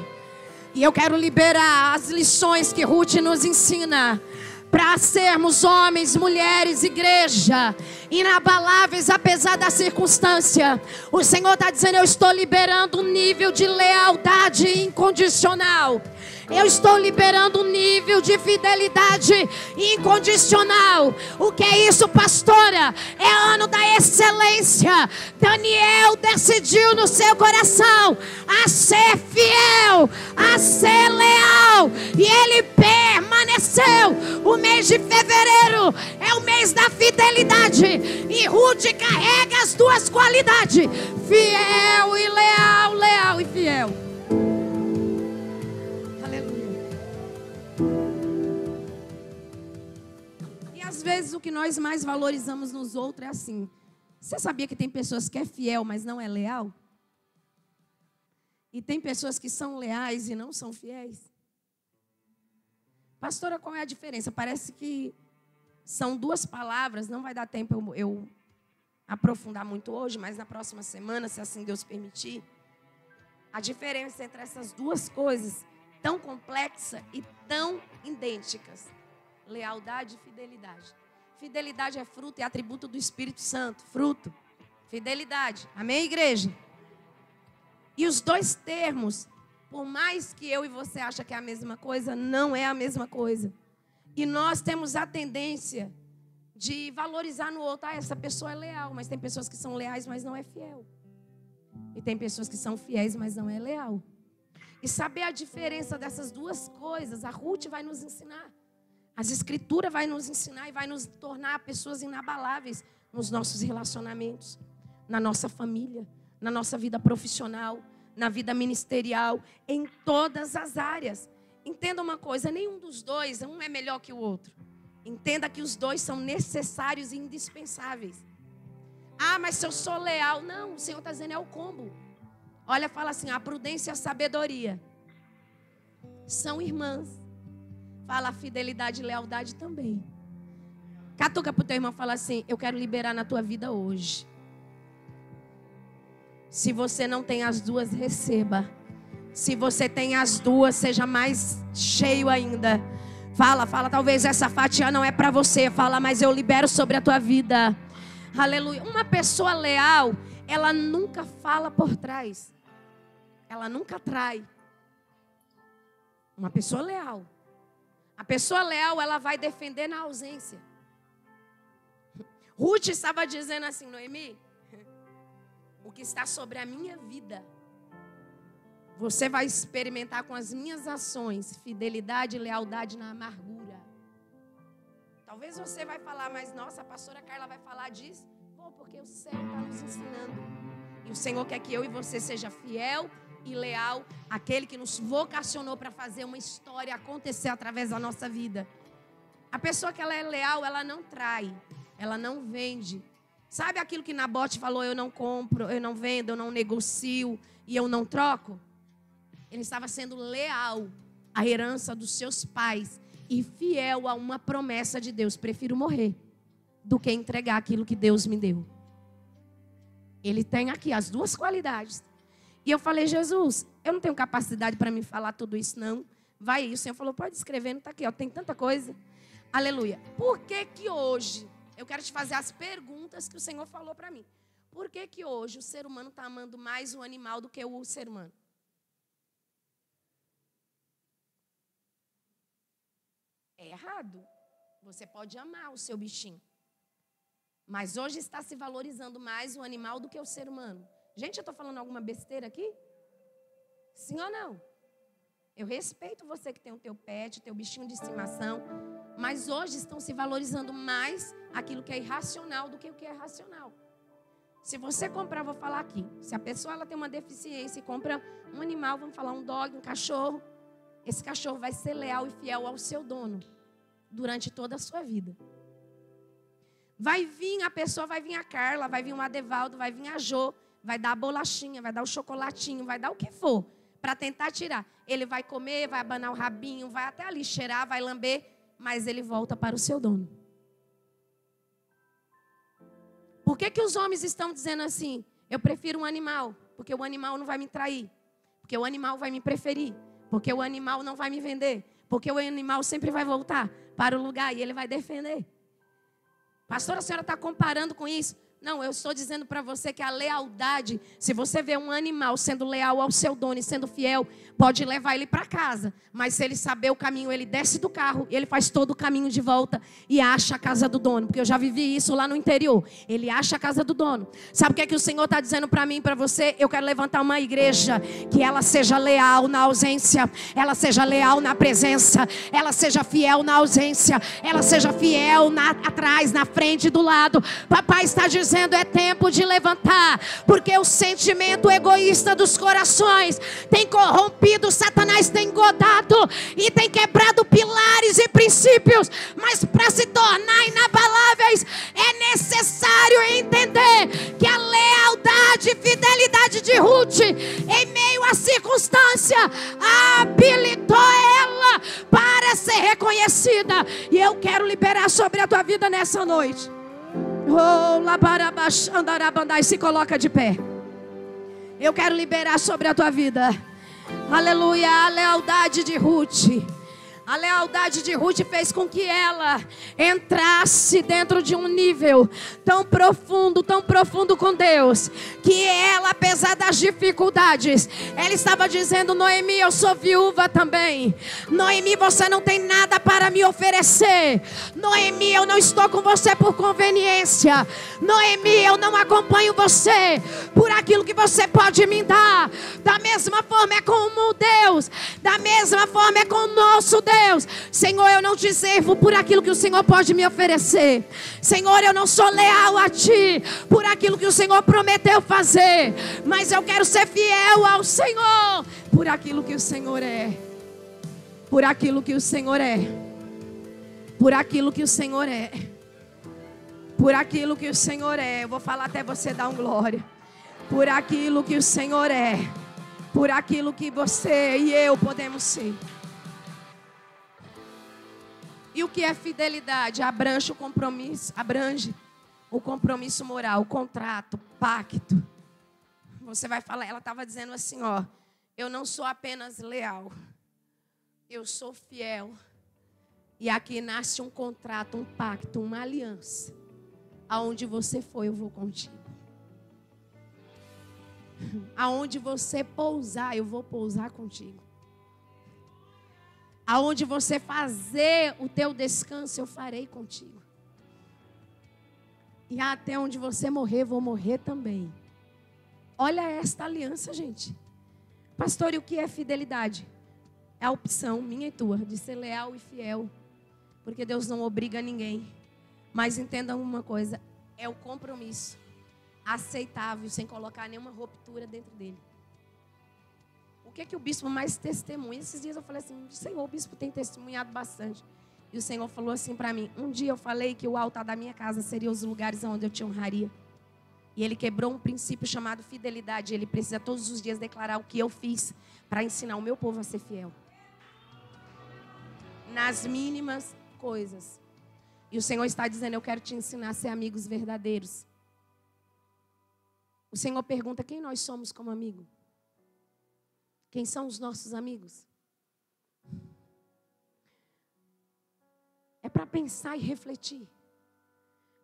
S1: E eu quero liberar as lições que Ruth nos ensina. Para sermos homens, mulheres, igreja, inabaláveis apesar da circunstância. O Senhor está dizendo: eu estou liberando um nível de lealdade incondicional.
S2: Eu estou liberando um nível de fidelidade incondicional. O que é isso, pastora? É ano da excelência. Daniel decidiu no seu coração a ser fiel, a ser leal, e ele permaneceu. O mês de fevereiro é o mês da fidelidade, e Ruth carrega as duas qualidades: fiel e leal, leal e fiel. Aleluia. E às vezes o que nós mais valorizamos nos outros é assim: você sabia que tem pessoas que é fiel, mas não é leal? E tem pessoas que são leais e não são fiéis? Pastora, qual é a diferença? Parece que são duas palavras, não vai dar tempo eu aprofundar muito hoje, mas na próxima semana, se assim Deus permitir. A diferença entre essas duas coisas, tão complexa e tão idênticas: lealdade e fidelidade. Fidelidade é fruto e atributo do Espírito Santo. Fruto, fidelidade. Amém, igreja? E os dois termos, por mais que eu e você achem que é a mesma coisa, não é a mesma coisa. E nós temos a tendência de valorizar no outro: essa pessoa é leal. Mas tem pessoas que são leais, mas não é fiel. E tem pessoas que são fiéis, mas não é leal. E saber a diferença dessas duas coisas, a Ruth vai nos ensinar. As Escrituras vai nos ensinar e vai nos tornar pessoas inabaláveis nos nossos relacionamentos, na nossa família, na nossa vida profissional, na vida ministerial, em todas as áreas. Entenda uma coisa: nenhum dos dois, um é melhor que o outro. Entenda que os dois são necessários e indispensáveis. Mas se eu sou leal, não, o Senhor está dizendo é o combo. Olha, fala assim: a prudência e a sabedoria são irmãs. Fala, a fidelidade e lealdade também. Catuca para o teu irmão e fala assim: eu quero liberar na tua vida hoje. Se você não tem as duas, receba. Se você tem as duas, seja mais cheio ainda. Fala, talvez essa fatia não é para você. Fala, mas eu libero sobre a tua vida. Aleluia. Uma pessoa leal, ela nunca fala por trás. Ela nunca trai. Uma pessoa leal. A pessoa leal, ela vai defender na ausência. Ruth estava dizendo assim: Noemi, o que está sobre a minha vida, você vai experimentar com as minhas ações fidelidade e lealdade na amargura. Talvez você vai falar: mas nossa, a pastora Carla vai falar disso? Bom, porque o Senhor está nos ensinando. E o Senhor quer que eu e você seja fiel e leal àquele que nos vocacionou para fazer uma história acontecer através da nossa vida. A pessoa que ela é leal, ela não trai, ela não vende. Sabe aquilo que Nabote falou: eu não compro, eu não vendo, eu não negocio e eu não troco? Ele estava sendo leal à herança dos seus pais e fiel a uma promessa de Deus. Prefiro morrer do que entregar aquilo que Deus me deu. Ele tem aqui as duas qualidades. E eu falei: Jesus, eu não tenho capacidade para me falar tudo isso, não. Vai aí. O Senhor falou: pode escrever, não está aqui, ó, tem tanta coisa. Aleluia. Por que que hoje, eu quero te fazer as perguntas que o Senhor falou para mim. Por que que hoje o ser humano está amando mais o animal do que o ser humano? É errado. Você pode amar o seu bichinho. Mas hoje está se valorizando mais o animal do que o ser humano. Gente, eu estou falando alguma besteira aqui? Sim ou não? Eu respeito você que tem o teu pet, o teu bichinho de estimação. Mas hoje estão se valorizando mais aquilo que é irracional do que o que é racional. Se você comprar, vou falar aqui. Se a pessoa ela tem uma deficiência e compra um animal, vamos falar um dog, um cachorro. Esse cachorro vai ser leal e fiel ao seu dono durante toda a sua vida. Vai vir a pessoa, vai vir a Carla, vai vir o Adevaldo, vai vir a Jô, vai dar a bolachinha, vai dar o chocolatinho, vai dar o que for para tentar tirar. Ele vai comer, vai abanar o rabinho, vai até ali cheirar, vai lamber, mas ele volta para o seu dono. Por que que os homens estão dizendo assim? Eu prefiro um animal, porque o animal não vai me trair, porque o animal vai me preferir, porque o animal não vai me vender, porque o animal sempre vai voltar para o lugar e ele vai defender. Pastora, a senhora está comparando com isso? Não, eu estou dizendo para você que a lealdade, se você vê um animal sendo leal ao seu dono e sendo fiel, pode levar ele para casa. Mas se ele saber o caminho, ele desce do carro e ele faz todo o caminho de volta e acha a casa do dono. Porque eu já vivi isso lá no interior. Ele acha a casa do dono. Sabe o que é que o Senhor está dizendo para mim e para você? Eu quero levantar uma igreja que ela seja leal na ausência, ela seja leal na presença, ela seja fiel na ausência, ela seja fiel atrás, na frente, do lado. Papai está dizendo, é tempo de levantar, porque o sentimento egoísta dos corações tem corrompido, Satanás tem engodado e tem quebrado pilares e princípios, mas para se tornar inabaláveis é necessário entender que a lealdade e fidelidade de Ruth, em meio à circunstância, habilitou ela para ser reconhecida. E eu quero liberar sobre a tua vida nessa noite. Oh, labarabachandarabandai, se coloca de pé. Eu quero liberar sobre a tua vida, aleluia, a lealdade de Ruth. A lealdade de Ruth fez com que ela entrasse dentro de um nível tão profundo com Deus, que ela, apesar das dificuldades, ela estava dizendo: Noemi, eu sou viúva também. Noemi, você não tem nada para me oferecer. Noemi, eu não estou com você por conveniência. Noemi, eu não acompanho você por aquilo que você pode me dar. Da mesma forma é com o Deus, da mesma forma é com o nosso Deus. Senhor, eu não te servo por aquilo que o Senhor pode me oferecer. Senhor, eu não sou leal a Ti por aquilo que o Senhor prometeu fazer, mas eu quero ser fiel ao Senhor por aquilo que o Senhor é. Por aquilo que o Senhor é. Por aquilo que o Senhor é. Por aquilo que o Senhor é. Eu vou falar até você dar um glória. Por aquilo que o Senhor é. Por aquilo que você e eu podemos ser. E o que é fidelidade? Abrange o compromisso moral, o contrato, o pacto. Você vai falar, ela estava dizendo assim, ó, eu não sou apenas leal, eu sou fiel. E aqui nasce um contrato, um pacto, uma aliança. Aonde você for, eu vou contigo. Aonde você pousar, eu vou pousar contigo. Aonde você fazer o teu descanso, eu farei contigo. E até onde você morrer, vou morrer também. Olha esta aliança, gente. Pastor, e o que é fidelidade? É a opção minha e tua de ser leal e fiel. Porque Deus não obriga ninguém. Mas entendam uma coisa, é o compromisso aceitável, sem colocar nenhuma ruptura dentro dele. O que é que o bispo mais testemunha? Esses dias eu falei assim, Senhor, o bispo tem testemunhado bastante. E o Senhor falou assim para mim, um dia eu falei que o altar da minha casa seria os lugares onde eu te honraria. E ele quebrou um princípio chamado fidelidade. Ele precisa todos os dias declarar o que eu fiz para ensinar o meu povo a ser fiel. Nas mínimas coisas. E o Senhor está dizendo, eu quero te ensinar a ser amigos verdadeiros. O Senhor pergunta, quem nós somos como amigo? Quem são os nossos amigos? É para pensar e refletir.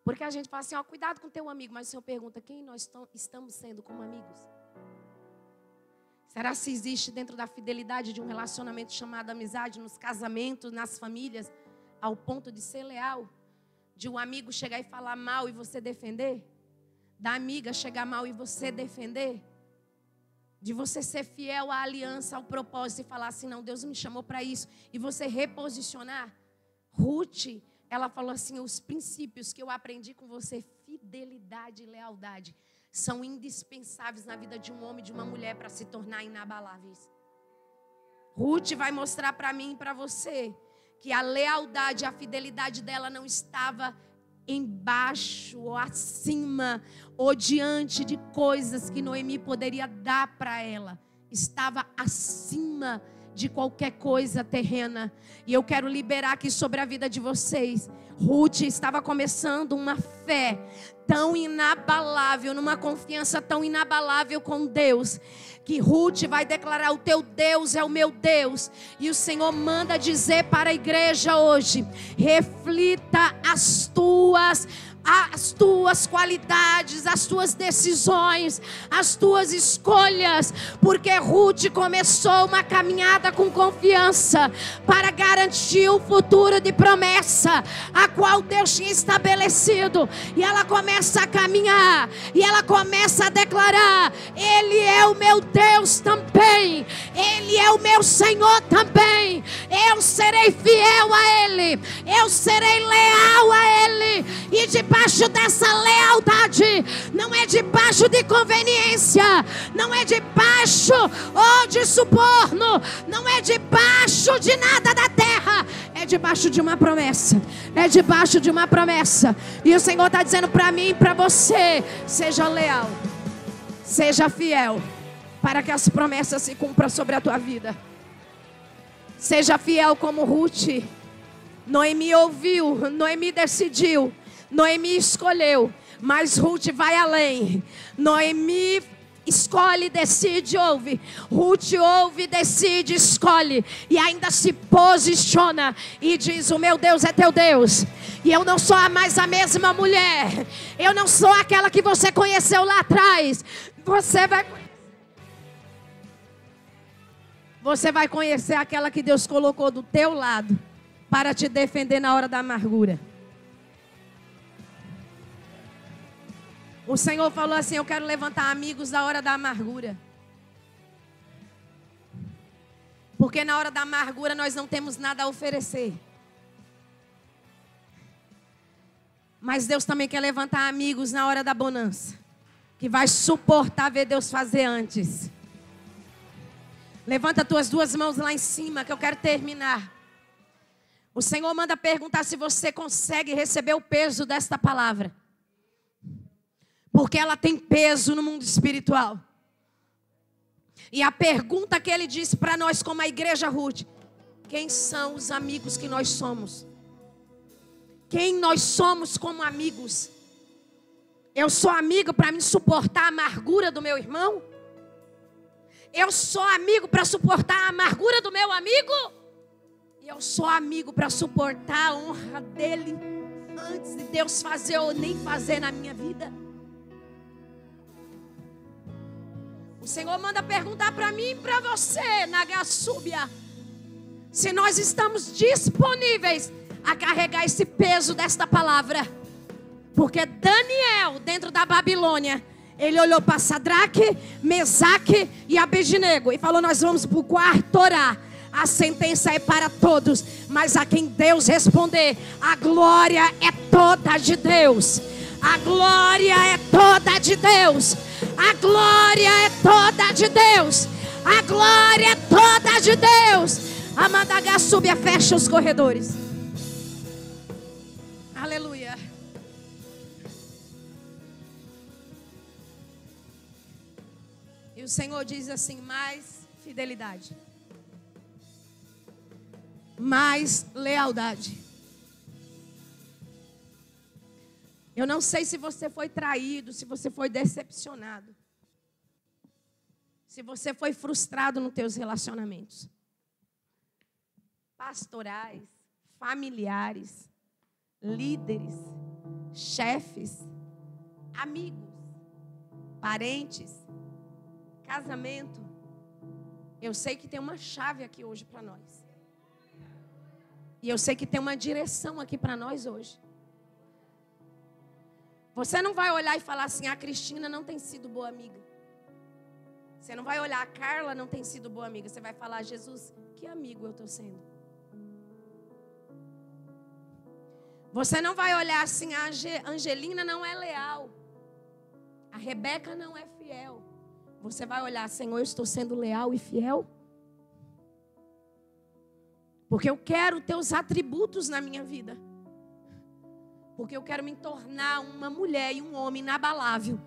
S2: Porque a gente fala assim, ó, cuidado com o teu amigo. Mas o Senhor pergunta, quem nós estamos sendo como amigos? Será se existe dentro da fidelidade de um relacionamento chamado amizade, nos casamentos, nas famílias, ao ponto de ser leal? De um amigo chegar e falar mal e você defender? Da amiga chegar mal e você defender? De você ser fiel à aliança, ao propósito e falar assim, não, Deus me chamou para isso. E você reposicionar. Ruth, ela falou assim, os princípios que eu aprendi com você, fidelidade e lealdade, são indispensáveis na vida de um homem e de uma mulher para se tornar inabaláveis. Ruth vai mostrar para mim e para você que a lealdade e a fidelidade dela não estava embaixo ou acima ou diante de coisas que Noemi poderia dar para ela. Estava acima de qualquer coisa terrena. E eu quero liberar aqui sobre a vida de vocês. Ruth estava começando uma fé tão inabalável, numa confiança tão inabalável com Deus, que Ruth vai declarar: o teu Deus é o meu Deus. E o Senhor manda dizer para a igreja hoje: reflita as tuas qualidades, as tuas decisões, as tuas escolhas, porque Ruth começou uma caminhada com confiança para garantir o futuro de promessa, a qual Deus tinha estabelecido. E ela começa a caminhar, e ela começa a declarar: Ele é o meu Deus também, Ele é o meu Senhor também. Eu serei fiel a Ele, eu serei leal a Ele. E debaixo dessa lealdade, não é debaixo de conveniência, não é debaixo de suborno, não é debaixo de nada da terra, é debaixo de uma promessa, é debaixo de uma promessa. E o Senhor está dizendo para mim e para você: seja leal, seja fiel, para que as promessas se cumpram sobre a tua vida. Seja fiel como Ruth. Noemi ouviu, Noemi decidiu, Noemi escolheu, mas Ruth vai além. Noemi escolhe, decide, ouve. Ruth ouve, decide, escolhe. E ainda se posiciona e diz: o meu Deus é teu Deus. E eu não sou mais a mesma mulher. Eu não sou aquela que você conheceu lá atrás. Você vai conhecer aquela que Deus colocou do teu lado para te defender na hora da amargura. O Senhor falou assim: eu quero levantar amigos da hora da amargura. Porque na hora da amargura nós não temos nada a oferecer. Mas Deus também quer levantar amigos na hora da bonança, que vai suportar ver Deus fazer antes. Levanta tuas duas mãos lá em cima, que eu quero terminar. O Senhor manda perguntar se você consegue receber o peso desta palavra. Porque ela tem peso no mundo espiritual. E a pergunta que Ele disse para nós como a igreja Ruth: quem são os amigos que nós somos? Quem nós somos como amigos? Eu sou amigo para me suportar a amargura do meu irmão? Eu sou amigo para suportar a amargura do meu amigo? E eu sou amigo para suportar a honra dele antes de Deus fazer ou nem fazer na minha vida? O Senhor manda perguntar para mim e para você, Nagasúbia, se nós estamos disponíveis a carregar esse peso desta palavra. Porque Daniel, dentro da Babilônia, ele olhou para Sadraque, Mesaque e Abednego e falou: nós vamos para o quarto orar. A sentença é para todos, mas a quem Deus responder, a glória é toda de Deus. A glória é toda de Deus. A glória é toda de Deus. A glória é toda de Deus. A Nagasúbia, fecha os corredores. Aleluia. E o Senhor diz assim: mais fidelidade, mais lealdade. Eu não sei se você foi traído, se você foi decepcionado, se você foi frustrado nos teus relacionamentos pastorais, familiares, líderes, chefes, amigos, parentes, casamento. Eu sei que tem uma chave aqui hoje para nós. E eu sei que tem uma direção aqui para nós hoje. Você não vai olhar e falar assim: a Cristina não tem sido boa amiga. Você não vai olhar: a Carla não tem sido boa amiga. Você vai falar: Jesus, que amigo eu estou sendo. Você não vai olhar assim: a Angelina não é leal, a Rebeca não é fiel. Você vai olhar: Senhor, eu estou sendo leal e fiel? Porque eu quero teus atributos na minha vida. Porque eu quero me tornar uma mulher e um homem inabalável,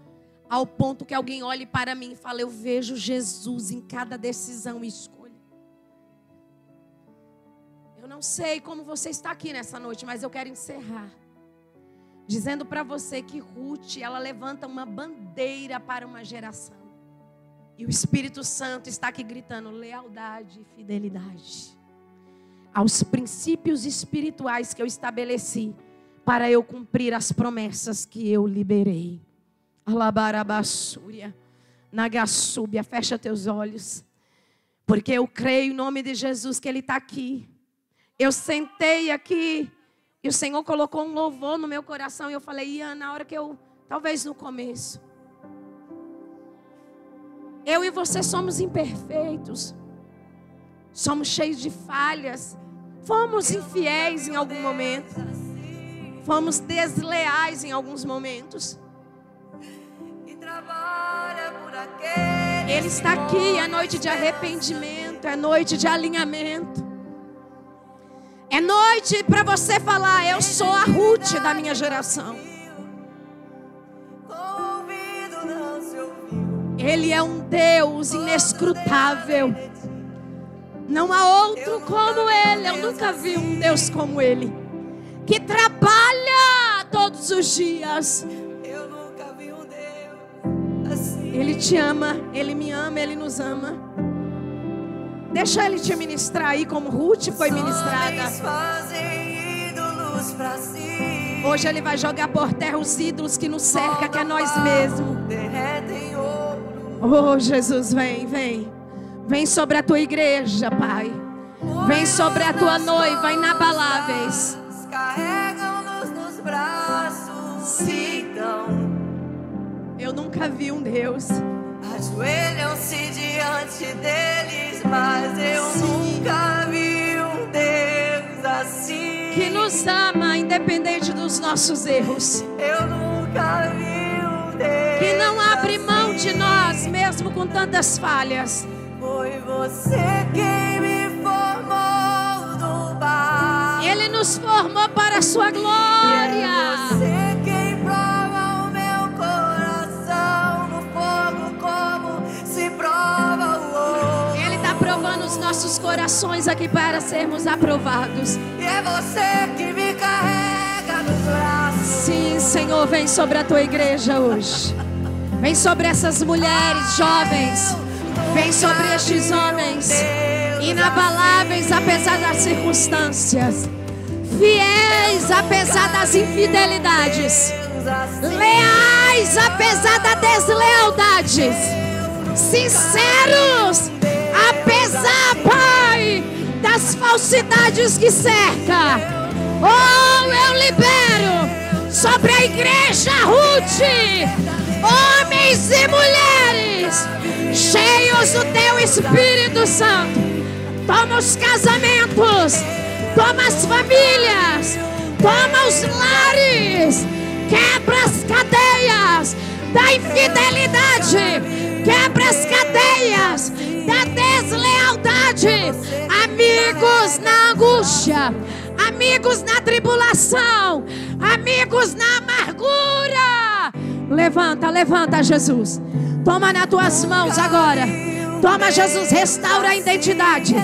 S2: ao ponto que alguém olhe para mim e fale: eu vejo Jesus em cada decisão e escolha. Eu não sei como você está aqui nessa noite, mas eu quero encerrar dizendo para você que Ruth, ela levanta uma bandeira para uma geração. E o Espírito Santo está aqui gritando lealdade e fidelidade aos princípios espirituais que eu estabeleci para eu cumprir as promessas que eu liberei. Alabarabassúria, Nagassúbia, fecha teus olhos, porque eu creio em nome de Jesus que Ele está aqui. Eu sentei aqui e o Senhor colocou um louvor no meu coração e eu falei, Ian, na hora que talvez no começo, eu e você somos imperfeitos, somos cheios de falhas, fomos infiéis em algum momento, fomos desleais em alguns momentos. Ele está aqui, é noite de arrependimento, é noite de alinhamento. É noite para você falar, eu sou a Ruth da minha geração. Ele é um Deus inescrutável. Não há outro como Ele. Eu nunca vi um Deus como Ele, que trabalha todos os dias. Ele te ama, Ele me ama, Ele nos ama. Deixa Ele te ministrar aí como Ruth foi ministrada. Hoje Ele vai jogar por terra os ídolos que nos cercam, que é nós mesmos. Oh Jesus, vem, vem. Vem sobre a tua igreja, Pai. Vem sobre a tua noiva inabaláveis. Carregam-nos nos braços. Então eu nunca vi um Deus. Ajoelham-se diante deles, mas eu nunca vi um Deus assim. Que nos ama independente dos nossos erros. Eu nunca vi um Deus que não abre mão de nós, mesmo com tantas falhas. Foi você quem me formou do barro. Ele nos formou para a sua glória. E é você quem prova o meu coração no fogo como se prova o ouro. Ele está provando os nossos corações aqui para sermos aprovados. E é você que me carrega nos braços. Sim, Senhor, vem sobre a tua igreja hoje. Vem sobre essas mulheres jovens. Vem sobre estes homens inabaláveis apesar das circunstâncias, fiéis apesar das infidelidades, leais apesar das deslealdades, sinceros apesar, Pai, das falsidades que cerca. Oh, eu libero sobre a igreja Ruth homens e mulheres cheios do teu Espírito Santo. Toma os casamentos, toma as famílias, toma os lares, quebra as cadeias da infidelidade, quebra as cadeias da deslealdade. Amigos na angústia, amigos na tribulação, amigos na amargura. Levanta, levanta, Jesus. Toma nas tuas mãos agora. Toma, Jesus, restaura a identidade,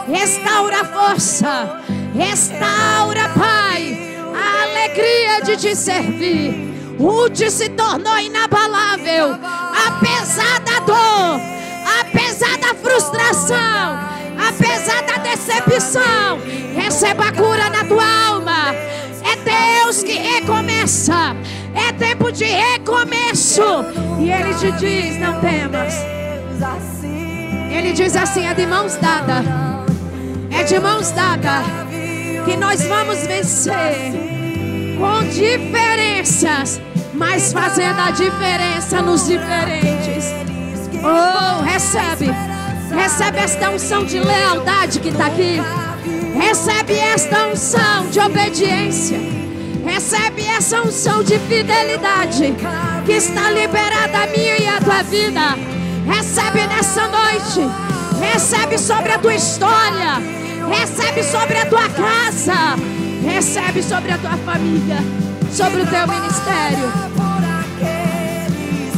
S2: restaura a força, restaura, Pai, a alegria de te servir. Ruth se tornou inabalável, apesar da dor, apesar da frustração, apesar da decepção. Receba a cura na tua alma. É Deus que recomeça. É tempo de recomeço. E Ele te diz, não temas. Ele diz assim, é de mãos dadas. É de mãos dadas que nós vamos vencer. Com diferenças, mas fazendo a diferença nos diferentes. Oh, recebe. Recebe esta unção de lealdade que está aqui. Recebe esta unção de obediência. Recebe essa unção de fidelidade que está liberada a minha e a tua vida. Recebe nessa noite. Recebe sobre a tua história. Recebe sobre a tua casa. Recebe sobre a tua família. Sobre o teu ministério.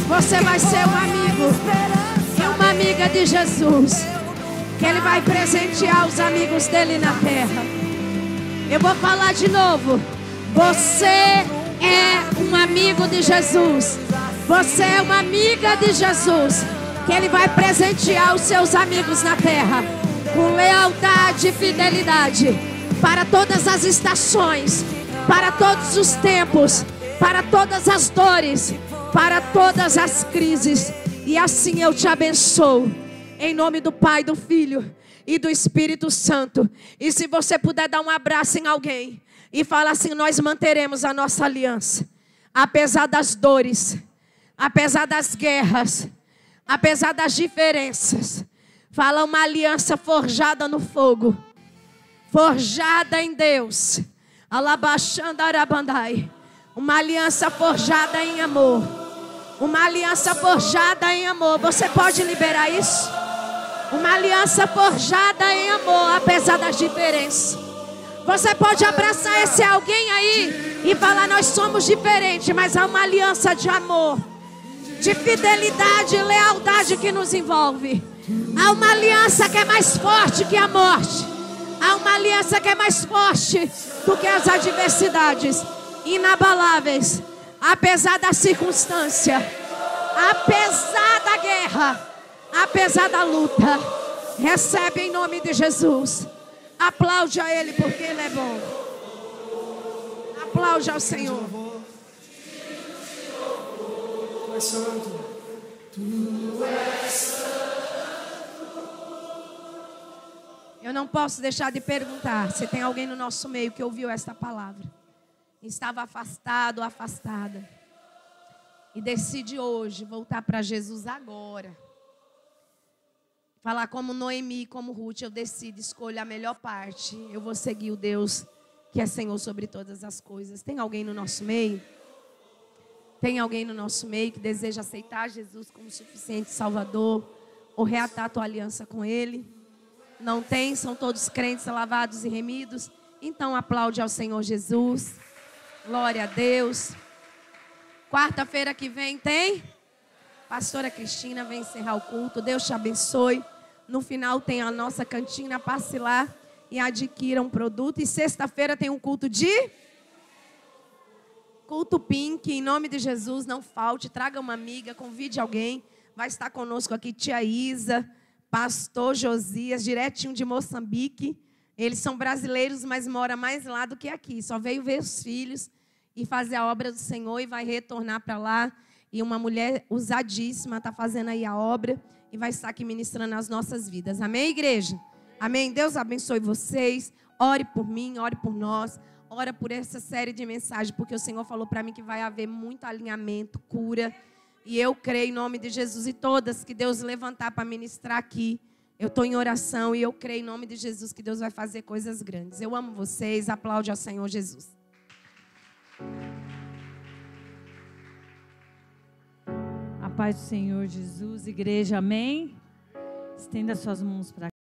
S2: Você vai ser um amigo e uma amiga de Jesus, que Ele vai presentear os amigos dele na terra. Eu vou falar de novo. Você é um amigo de Jesus. Você é uma amiga de Jesus, que Ele vai presentear os seus amigos na terra com lealdade e fidelidade para todas as estações, para todos os tempos, para todas as dores, para todas as crises. E assim eu te abençoo, em nome do Pai, do Filho e do Espírito Santo. E se você puder dar um abraço em alguém e falar assim: nós manteremos a nossa aliança, apesar das dores, apesar das guerras, apesar das diferenças. Fala: uma aliança forjada no fogo, forjada em Deus. Alabaxandarabandai. Uma aliança forjada em amor. Uma aliança forjada em amor. Você pode liberar isso? Uma aliança forjada em amor, apesar das diferenças. Você pode abraçar esse alguém aí e falar: nós somos diferentes, mas há uma aliança de amor, de fidelidade e lealdade que nos envolve. Há uma aliança que é mais forte que a morte. Há uma aliança que é mais forte do que as adversidades. Inabaláveis, apesar da circunstância, apesar da guerra, apesar da luta. Recebe em nome de Jesus. Aplaude a Ele porque Ele é bom. Aplaude ao Senhor.
S3: Tu és santo. Tu és santo.
S2: Eu não posso deixar de perguntar se tem alguém no nosso meio que ouviu esta palavra, estava afastado ou afastada, e decide hoje voltar para Jesus agora. Falar como Noemi, como Ruth: eu decido, escolho a melhor parte. Eu vou seguir o Deus que é Senhor sobre todas as coisas. Tem alguém no nosso meio? Tem alguém no nosso meio que deseja aceitar Jesus como suficiente Salvador, ou reatar a tua aliança com Ele? Não tem? São todos crentes, lavados e remidos? Então aplaude ao Senhor Jesus. Glória a Deus. Quarta-feira que vem tem? Pastora Cristina vem encerrar o culto. Deus te abençoe. No final tem a nossa cantina. Passe lá e adquira um produto. E sexta-feira tem um culto de... culto Pink. Em nome de Jesus, não falte. Traga uma amiga, convide alguém. Vai estar conosco aqui tia Isa, pastor Josias, diretinho de Moçambique. Eles são brasileiros, mas moram mais lá do que aqui. Só veio ver os filhos e fazer a obra do Senhor e vai retornar para lá. E uma mulher usadíssima está fazendo aí a obra e vai estar aqui ministrando as nossas vidas. Amém, igreja? Amém? Deus abençoe vocês. Ore por mim, ore por nós. Ora por essa série de mensagens, porque o Senhor falou para mim que vai haver muito alinhamento, cura. E eu creio em nome de Jesus. E todas que Deus levantar para ministrar aqui, eu estou em oração e eu creio em nome de Jesus que Deus vai fazer coisas grandes. Eu amo vocês. Aplaude ao Senhor Jesus.
S4: A paz do Senhor Jesus, igreja, amém? Estenda suas mãos para